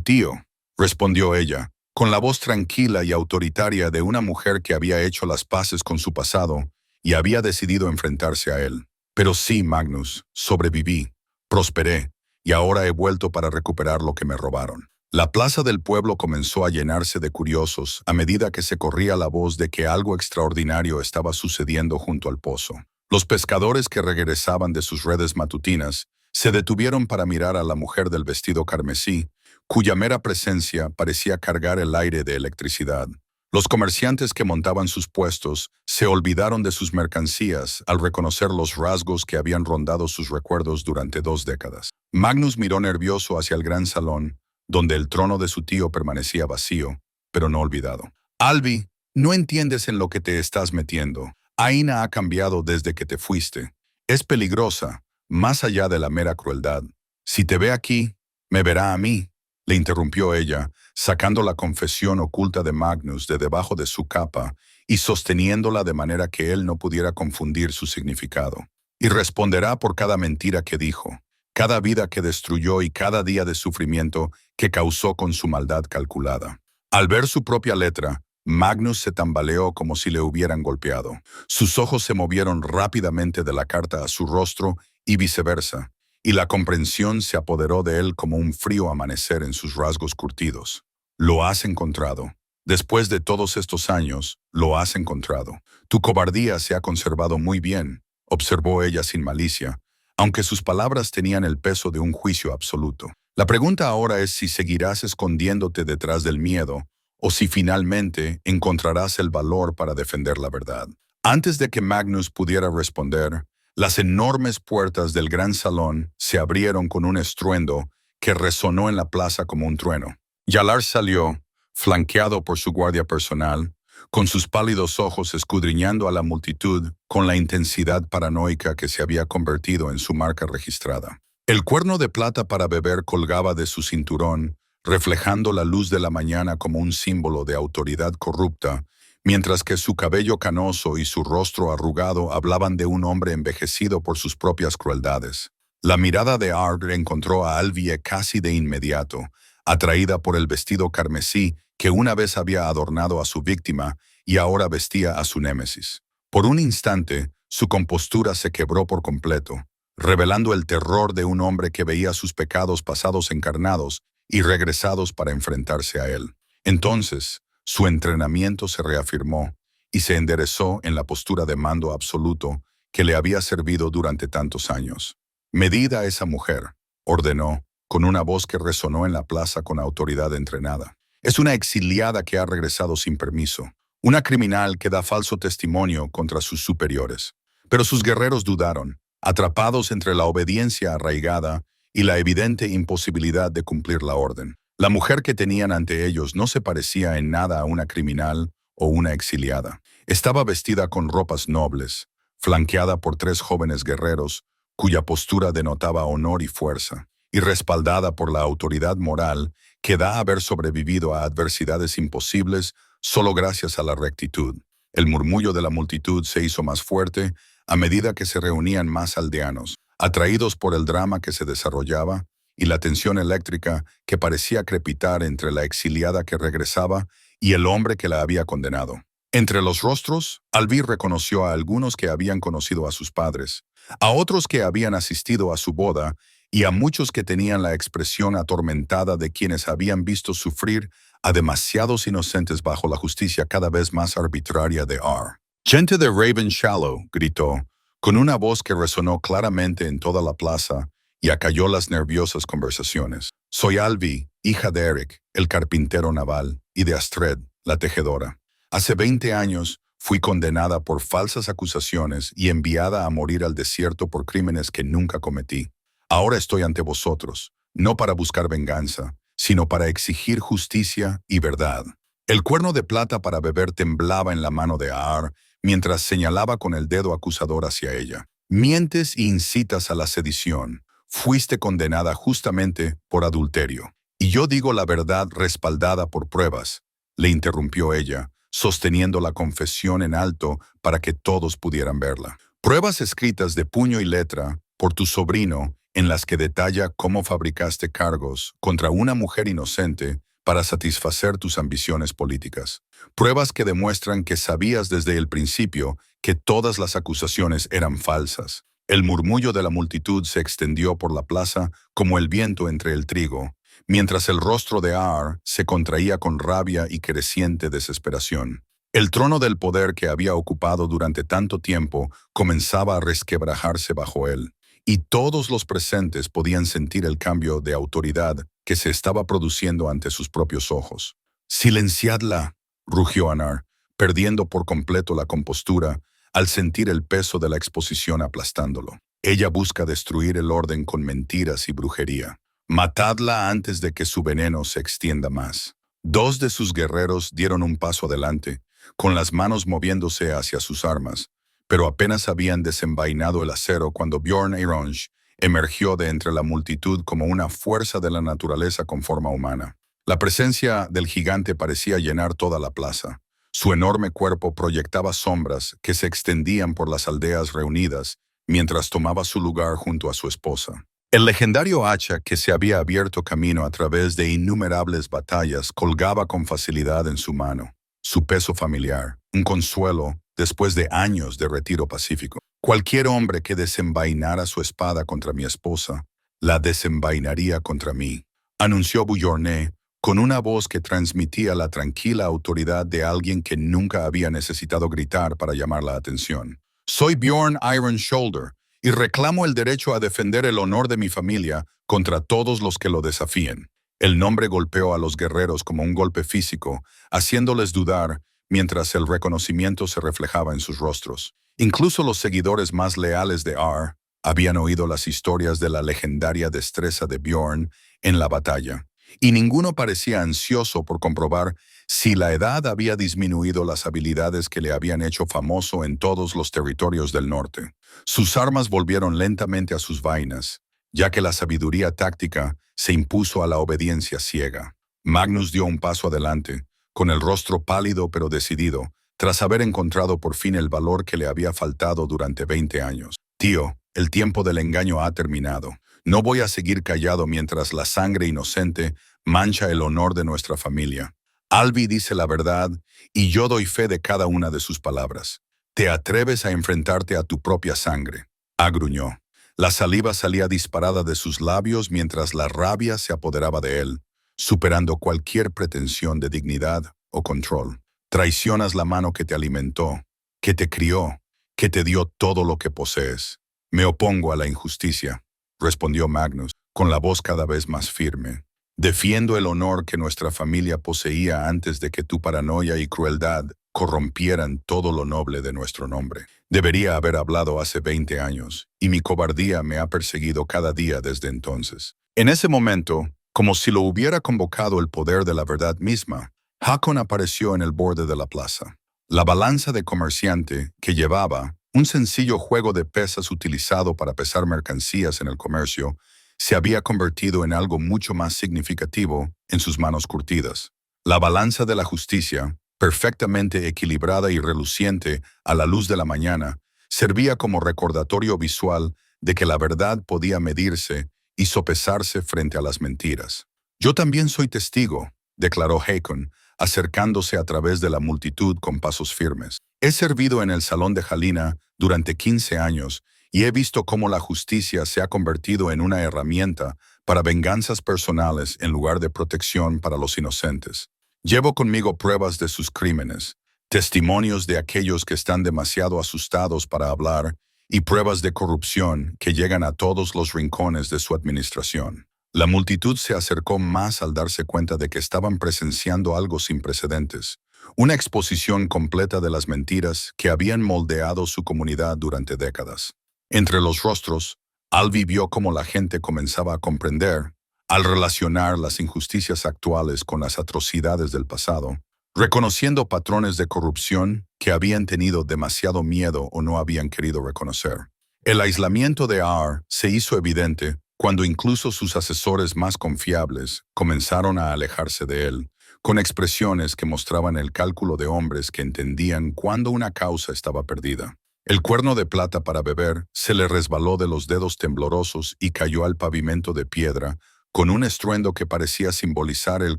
tío, respondió ella, con la voz tranquila y autoritaria de una mujer que había hecho las paces con su pasado y había decidido enfrentarse a él. Pero sí, Magnus, sobreviví, prosperé, y ahora he vuelto para recuperar lo que me robaron. La plaza del pueblo comenzó a llenarse de curiosos a medida que se corría la voz de que algo extraordinario estaba sucediendo junto al pozo. Los pescadores que regresaban de sus redes matutinas se detuvieron para mirar a la mujer del vestido carmesí, cuya mera presencia parecía cargar el aire de electricidad. Los comerciantes que montaban sus puestos se olvidaron de sus mercancías al reconocer los rasgos que habían rondado sus recuerdos durante 2 décadas. Magnus miró nervioso hacia el gran salón, donde el trono de su tío permanecía vacío, pero no olvidado. Alvi, no entiendes en lo que te estás metiendo. Aina ha cambiado desde que te fuiste. Es peligrosa, más allá de la mera crueldad. Si te ve aquí, me verá a mí. le interrumpió ella, sacando la confesión oculta de Magnus de debajo de su capa y sosteniéndola de manera que él no pudiera confundir su significado. Y responderá por cada mentira que dijo, cada vida que destruyó y cada día de sufrimiento que causó con su maldad calculada. Al ver su propia letra, Magnus se tambaleó como si le hubieran golpeado. Sus ojos se movieron rápidamente de la carta a su rostro y viceversa, y la comprensión se apoderó de él como un frío amanecer en sus rasgos curtidos. Lo has encontrado. Después de todos estos años, lo has encontrado. Tu cobardía se ha conservado muy bien, observó ella sin malicia, aunque sus palabras tenían el peso de un juicio absoluto. La pregunta ahora es si seguirás escondiéndote detrás del miedo o si finalmente encontrarás el valor para defender la verdad. Antes de que Magnus pudiera responder, las enormes puertas del gran salón se abrieron con un estruendo que resonó en la plaza como un trueno. Yalar salió, flanqueado por su guardia personal, con sus pálidos ojos escudriñando a la multitud con la intensidad paranoica que se había convertido en su marca registrada. El cuerno de plata para beber colgaba de su cinturón, reflejando la luz de la mañana como un símbolo de autoridad corrupta, mientras que su cabello canoso y su rostro arrugado hablaban de un hombre envejecido por sus propias crueldades. La mirada de Arg encontró a Alvie casi de inmediato, atraída por el vestido carmesí que una vez había adornado a su víctima y ahora vestía a su némesis. Por un instante, su compostura se quebró por completo, revelando el terror de un hombre que veía sus pecados pasados encarnados y regresados para enfrentarse a él. Entonces, su entrenamiento se reafirmó y se enderezó en la postura de mando absoluto que le había servido durante tantos años. «Medid a esa mujer», ordenó, con una voz que resonó en la plaza con autoridad entrenada. «Es una exiliada que ha regresado sin permiso, una criminal que da falso testimonio contra sus superiores». Pero sus guerreros dudaron, atrapados entre la obediencia arraigada y la evidente imposibilidad de cumplir la orden. La mujer que tenían ante ellos no se parecía en nada a una criminal o una exiliada. Estaba vestida con ropas nobles, flanqueada por 3 jóvenes guerreros, cuya postura denotaba honor y fuerza, y respaldada por la autoridad moral que da haber sobrevivido a adversidades imposibles solo gracias a la rectitud. El murmullo de la multitud se hizo más fuerte a medida que se reunían más aldeanos, atraídos por el drama que se desarrollaba y la tensión eléctrica que parecía crepitar entre la exiliada que regresaba y el hombre que la había condenado. Entre los rostros, Alvie reconoció a algunos que habían conocido a sus padres, a otros que habían asistido a su boda y a muchos que tenían la expresión atormentada de quienes habían visto sufrir a demasiados inocentes bajo la justicia cada vez más arbitraria de Ar. «Gente de Raven Shallow», gritó, con una voz que resonó claramente en toda la plaza y acalló las nerviosas conversaciones. «Soy Alvie, hija de Eric, el carpintero naval, y de Astrid, la tejedora. Hace 20 años fui condenada por falsas acusaciones y enviada a morir al desierto por crímenes que nunca cometí. Ahora estoy ante vosotros, no para buscar venganza, sino para exigir justicia y verdad». El cuerno de plata para beber temblaba en la mano de Ar mientras señalaba con el dedo acusador hacia ella. «Mientes e incitas a la sedición. Fuiste condenada justamente por adulterio. Y yo digo la verdad respaldada por pruebas», le interrumpió ella, sosteniendo la confesión en alto para que todos pudieran verla. «Pruebas escritas de puño y letra por tu sobrino en las que detalla cómo fabricaste cargos contra una mujer inocente para satisfacer tus ambiciones políticas. Pruebas que demuestran que sabías desde el principio que todas las acusaciones eran falsas». El murmullo de la multitud se extendió por la plaza como el viento entre el trigo, mientras el rostro de Ar se contraía con rabia y creciente desesperación. El trono del poder que había ocupado durante tanto tiempo comenzaba a resquebrajarse bajo él, y todos los presentes podían sentir el cambio de autoridad que se estaba produciendo ante sus propios ojos. «Silenciadla», rugió Anar, perdiendo por completo la compostura al sentir el peso de la exposición aplastándolo. «Ella busca destruir el orden con mentiras y brujería. Matadla antes de que su veneno se extienda más». 2 de sus guerreros dieron un paso adelante, con las manos moviéndose hacia sus armas, pero apenas habían desenvainado el acero cuando Bjorn Eironj emergió de entre la multitud como una fuerza de la naturaleza con forma humana. La presencia del gigante parecía llenar toda la plaza. Su enorme cuerpo proyectaba sombras que se extendían por las aldeas reunidas mientras tomaba su lugar junto a su esposa. El legendario hacha que se había abierto camino a través de innumerables batallas colgaba con facilidad en su mano. Su peso familiar, un consuelo después de años de retiro pacífico. Cualquier hombre que desenvainara su espada contra mi esposa, la desenvainaría contra mí, anunció Bjorne con una voz que transmitía la tranquila autoridad de alguien que nunca había necesitado gritar para llamar la atención. Soy Bjorn Iron Shoulder y reclamo el derecho a defender el honor de mi familia contra todos los que lo desafíen. El nombre golpeó a los guerreros como un golpe físico, haciéndoles dudar mientras el reconocimiento se reflejaba en sus rostros. Incluso los seguidores más leales de R habían oído las historias de la legendaria destreza de Bjorn en la batalla, y ninguno parecía ansioso por comprobar si la edad había disminuido las habilidades que le habían hecho famoso en todos los territorios del norte. Sus armas volvieron lentamente a sus vainas, ya que la sabiduría táctica se impuso a la obediencia ciega. Magnus dio un paso adelante, con el rostro pálido pero decidido, tras haber encontrado por fin el valor que le había faltado durante 20 años. Tío, el tiempo del engaño ha terminado. No voy a seguir callado mientras la sangre inocente mancha el honor de nuestra familia. Alvi dice la verdad y yo doy fe de cada una de sus palabras. ¿Te atreves a enfrentarte a tu propia sangre?, agruñó. La saliva salía disparada de sus labios mientras la rabia se apoderaba de él, superando cualquier pretensión de dignidad o control. Traicionas la mano que te alimentó, que te crió, que te dio todo lo que posees. Me opongo a la injusticia, respondió Magnus, con la voz cada vez más firme. Defiendo el honor que nuestra familia poseía antes de que tu paranoia y crueldad corrompieran todo lo noble de nuestro nombre. Debería haber hablado hace 20 años, y mi cobardía me ha perseguido cada día desde entonces. En ese momento, como si lo hubiera convocado el poder de la verdad misma, Hakon apareció en el borde de la plaza. La balanza de comerciante que llevaba, un sencillo juego de pesas utilizado para pesar mercancías en el comercio, se había convertido en algo mucho más significativo en sus manos curtidas. La balanza de la justicia, perfectamente equilibrada y reluciente a la luz de la mañana, servía como recordatorio visual de que la verdad podía medirse y sopesarse frente a las mentiras. Yo también soy testigo, declaró Hakon, acercándose a través de la multitud con pasos firmes. He servido en el Salón de Jalina durante 15 años y he visto cómo la justicia se ha convertido en una herramienta para venganzas personales en lugar de protección para los inocentes. Llevo conmigo pruebas de sus crímenes, testimonios de aquellos que están demasiado asustados para hablar y pruebas de corrupción que llegan a todos los rincones de su administración. La multitud se acercó más al darse cuenta de que estaban presenciando algo sin precedentes, una exposición completa de las mentiras que habían moldeado su comunidad durante décadas. Entre los rostros, Alvi vio cómo la gente comenzaba a comprender, al relacionar las injusticias actuales con las atrocidades del pasado, reconociendo patrones de corrupción que habían tenido demasiado miedo o no habían querido reconocer. El aislamiento de R se hizo evidente cuando incluso sus asesores más confiables comenzaron a alejarse de él, con expresiones que mostraban el cálculo de hombres que entendían cuándo una causa estaba perdida. El cuerno de plata para beber se le resbaló de los dedos temblorosos y cayó al pavimento de piedra, con un estruendo que parecía simbolizar el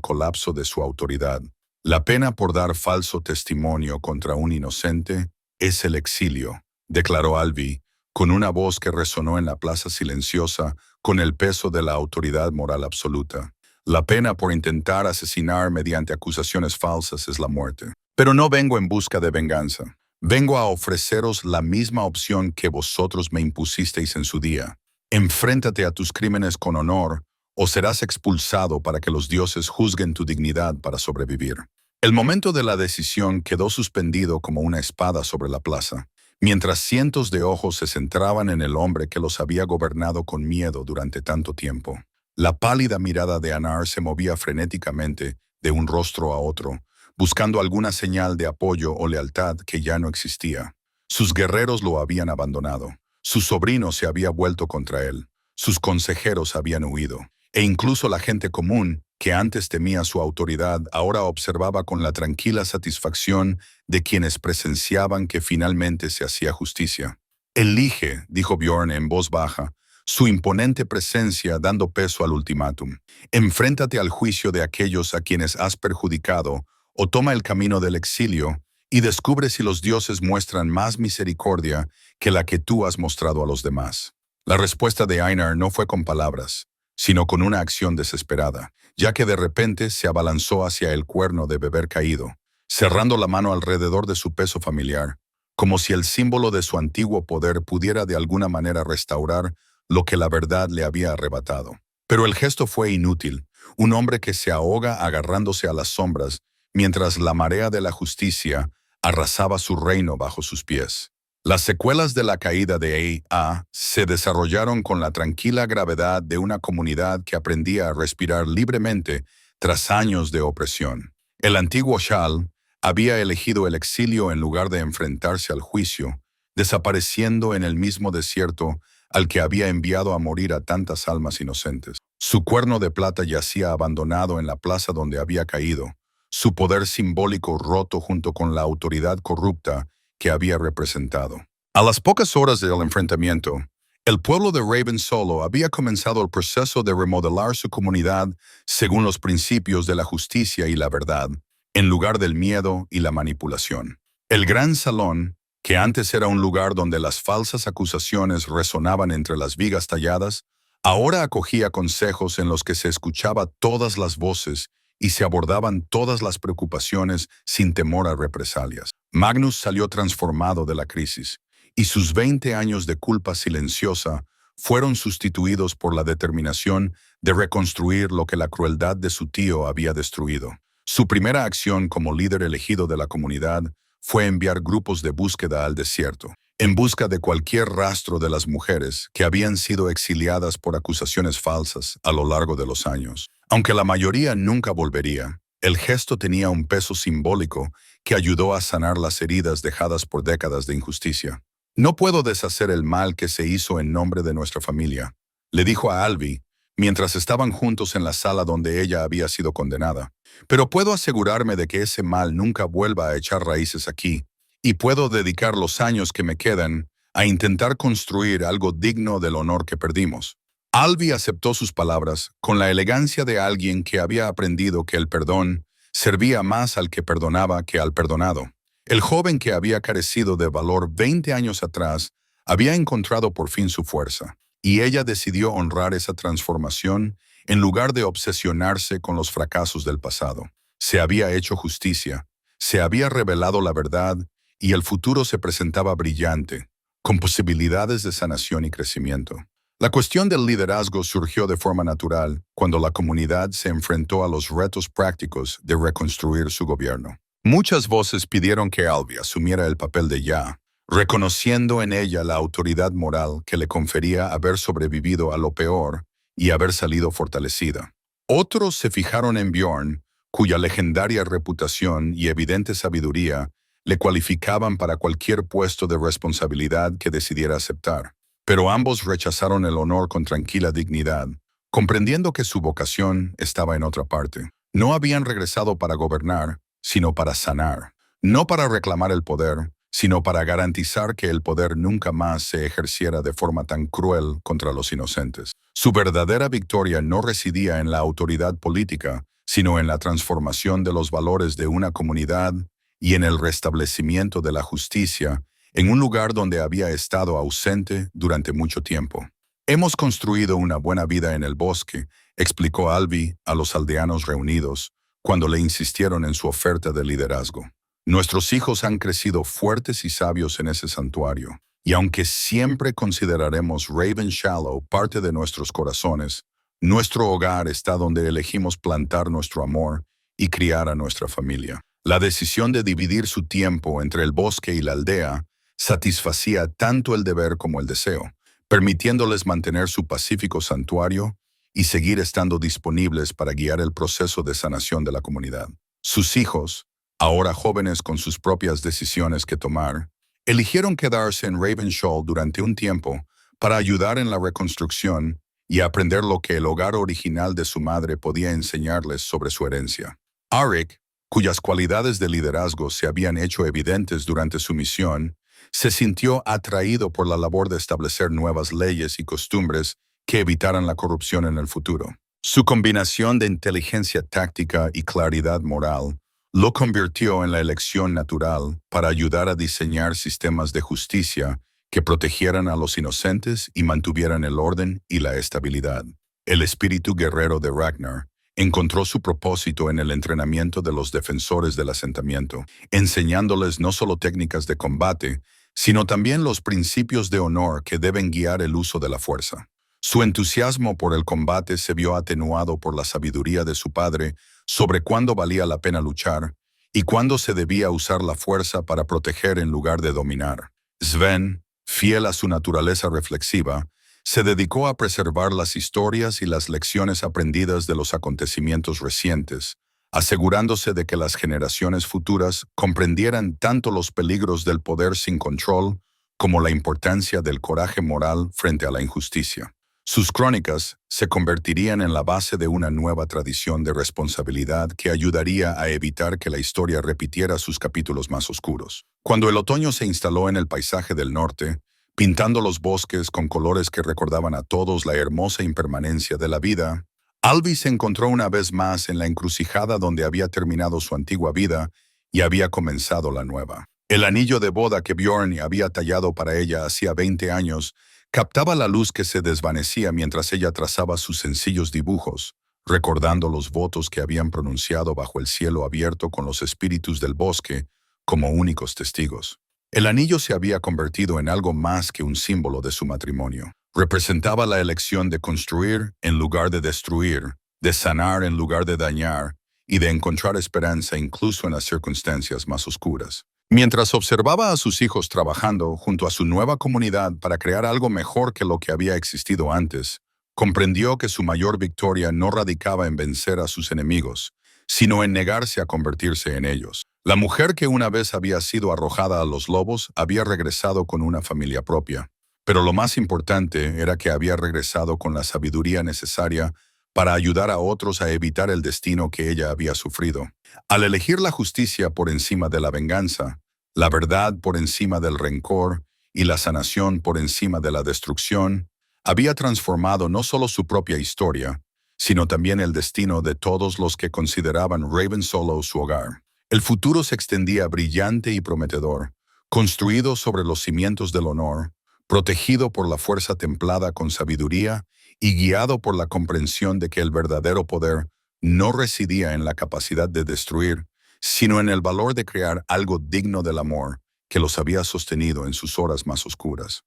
colapso de su autoridad. La pena por dar falso testimonio contra un inocente es el exilio, declaró Alvi, con una voz que resonó en la plaza silenciosa con el peso de la autoridad moral absoluta. La pena por intentar asesinar mediante acusaciones falsas es la muerte. Pero no vengo en busca de venganza. Vengo a ofreceros la misma opción que vosotros me impusisteis en su día. Enfréntate a tus crímenes con honor, o serás expulsado para que los dioses juzguen tu dignidad para sobrevivir. El momento de la decisión quedó suspendido como una espada sobre la plaza, mientras cientos de ojos se centraban en el hombre que los había gobernado con miedo durante tanto tiempo. La pálida mirada de Anar se movía frenéticamente de un rostro a otro, buscando alguna señal de apoyo o lealtad que ya no existía. Sus guerreros lo habían abandonado. Su sobrino se había vuelto contra él. Sus consejeros habían huido, e incluso la gente común, que antes temía su autoridad, ahora observaba con la tranquila satisfacción de quienes presenciaban que finalmente se hacía justicia. Elige, dijo Bjorn en voz baja, su imponente presencia dando peso al ultimátum. Enfréntate al juicio de aquellos a quienes has perjudicado, o toma el camino del exilio, y descubre si los dioses muestran más misericordia que la que tú has mostrado a los demás. La respuesta de Einar no fue con palabras, sino con una acción desesperada, ya que de repente se abalanzó hacia el cuerno de beber caído, cerrando la mano alrededor de su peso familiar, como si el símbolo de su antiguo poder pudiera de alguna manera restaurar lo que la verdad le había arrebatado. Pero el gesto fue inútil, un hombre que se ahoga agarrándose a las sombras, mientras la marea de la justicia arrasaba su reino bajo sus pies. Las secuelas de la caída de A se desarrollaron con la tranquila gravedad de una comunidad que aprendía a respirar libremente tras años de opresión. El antiguo Shal había elegido el exilio en lugar de enfrentarse al juicio, desapareciendo en el mismo desierto al que había enviado a morir a tantas almas inocentes. Su cuerno de plata yacía abandonado en la plaza donde había caído, su poder simbólico roto junto con la autoridad corrupta que había representado. A las pocas horas del enfrentamiento, el pueblo de Raven Solo había comenzado el proceso de remodelar su comunidad según los principios de la justicia y la verdad, en lugar del miedo y la manipulación. El gran salón, que antes era un lugar donde las falsas acusaciones resonaban entre las vigas talladas, ahora acogía consejos en los que se escuchaba todas las voces y se abordaban todas las preocupaciones sin temor a represalias. Magnus salió transformado de la crisis, y sus 20 años de culpa silenciosa fueron sustituidos por la determinación de reconstruir lo que la crueldad de su tío había destruido. Su primera acción como líder elegido de la comunidad fue enviar grupos de búsqueda al desierto, en busca de cualquier rastro de las mujeres que habían sido exiliadas por acusaciones falsas a lo largo de los años. Aunque la mayoría nunca volvería, el gesto tenía un peso simbólico que ayudó a sanar las heridas dejadas por décadas de injusticia. «No puedo deshacer el mal que se hizo en nombre de nuestra familia», le dijo a Alvi, mientras estaban juntos en la sala donde ella había sido condenada. «Pero puedo asegurarme de que ese mal nunca vuelva a echar raíces aquí, y puedo dedicar los años que me quedan a intentar construir algo digno del honor que perdimos». Alvi aceptó sus palabras con la elegancia de alguien que había aprendido que el perdón servía más al que perdonaba que al perdonado. El joven que había carecido de valor 20 años atrás había encontrado por fin su fuerza, y ella decidió honrar esa transformación en lugar de obsesionarse con los fracasos del pasado. Se había hecho justicia, se había revelado la verdad, y el futuro se presentaba brillante, con posibilidades de sanación y crecimiento. La cuestión del liderazgo surgió de forma natural cuando la comunidad se enfrentó a los retos prácticos de reconstruir su gobierno. Muchas voces pidieron que Alvi asumiera el papel de Ya, reconociendo en ella la autoridad moral que le confería haber sobrevivido a lo peor y haber salido fortalecida. Otros se fijaron en Bjorn, cuya legendaria reputación y evidente sabiduría le cualificaban para cualquier puesto de responsabilidad que decidiera aceptar. Pero ambos rechazaron el honor con tranquila dignidad, comprendiendo que su vocación estaba en otra parte. No habían regresado para gobernar, sino para sanar. No para reclamar el poder, sino para garantizar que el poder nunca más se ejerciera de forma tan cruel contra los inocentes. Su verdadera victoria no residía en la autoridad política, sino en la transformación de los valores de una comunidad y en el restablecimiento de la justicia en un lugar donde había estado ausente durante mucho tiempo. «Hemos construido una buena vida en el bosque», explicó Alvi a los aldeanos reunidos, cuando le insistieron en su oferta de liderazgo. «Nuestros hijos han crecido fuertes y sabios en ese santuario, y aunque siempre consideraremos Raven Shallow parte de nuestros corazones, nuestro hogar está donde elegimos plantar nuestro amor y criar a nuestra familia». La decisión de dividir su tiempo entre el bosque y la aldea satisfacía tanto el deber como el deseo, permitiéndoles mantener su pacífico santuario y seguir estando disponibles para guiar el proceso de sanación de la comunidad. Sus hijos, ahora jóvenes con sus propias decisiones que tomar, eligieron quedarse en Ravenshaw durante un tiempo para ayudar en la reconstrucción y aprender lo que el hogar original de su madre podía enseñarles sobre su herencia. Arik, cuyas cualidades de liderazgo se habían hecho evidentes durante su misión, se sintió atraído por la labor de establecer nuevas leyes y costumbres que evitaran la corrupción en el futuro. Su combinación de inteligencia táctica y claridad moral lo convirtió en la elección natural para ayudar a diseñar sistemas de justicia que protegieran a los inocentes y mantuvieran el orden y la estabilidad. El espíritu guerrero de Ragnar encontró su propósito en el entrenamiento de los defensores del asentamiento, enseñándoles no solo técnicas de combate, sino también los principios de honor que deben guiar el uso de la fuerza. Su entusiasmo por el combate se vio atenuado por la sabiduría de su padre sobre cuándo valía la pena luchar y cuándo se debía usar la fuerza para proteger en lugar de dominar. Sven, fiel a su naturaleza reflexiva, se dedicó a preservar las historias y las lecciones aprendidas de los acontecimientos recientes, asegurándose de que las generaciones futuras comprendieran tanto los peligros del poder sin control como la importancia del coraje moral frente a la injusticia. Sus crónicas se convertirían en la base de una nueva tradición de responsabilidad que ayudaría a evitar que la historia repitiera sus capítulos más oscuros. Cuando el otoño se instaló en el paisaje del norte, pintando los bosques con colores que recordaban a todos la hermosa impermanencia de la vida, Alvi se encontró una vez más en la encrucijada donde había terminado su antigua vida y había comenzado la nueva. El anillo de boda que Bjorn había tallado para ella hacía 20 años captaba la luz que se desvanecía mientras ella trazaba sus sencillos dibujos, recordando los votos que habían pronunciado bajo el cielo abierto con los espíritus del bosque como únicos testigos. El anillo se había convertido en algo más que un símbolo de su matrimonio. Representaba la elección de construir en lugar de destruir, de sanar en lugar de dañar, y de encontrar esperanza incluso en las circunstancias más oscuras. Mientras observaba a sus hijos trabajando junto a su nueva comunidad para crear algo mejor que lo que había existido antes, comprendió que su mayor victoria no radicaba en vencer a sus enemigos, sino en negarse a convertirse en ellos. La mujer que una vez había sido arrojada a los lobos había regresado con una familia propia, pero lo más importante era que había regresado con la sabiduría necesaria para ayudar a otros a evitar el destino que ella había sufrido. Al elegir la justicia por encima de la venganza, la verdad por encima del rencor y la sanación por encima de la destrucción, había transformado no solo su propia historia, sino también el destino de todos los que consideraban Raven Solo su hogar. El futuro se extendía brillante y prometedor, construido sobre los cimientos del honor, protegido por la fuerza templada con sabiduría y guiado por la comprensión de que el verdadero poder no residía en la capacidad de destruir, sino en el valor de crear algo digno del amor que los había sostenido en sus horas más oscuras.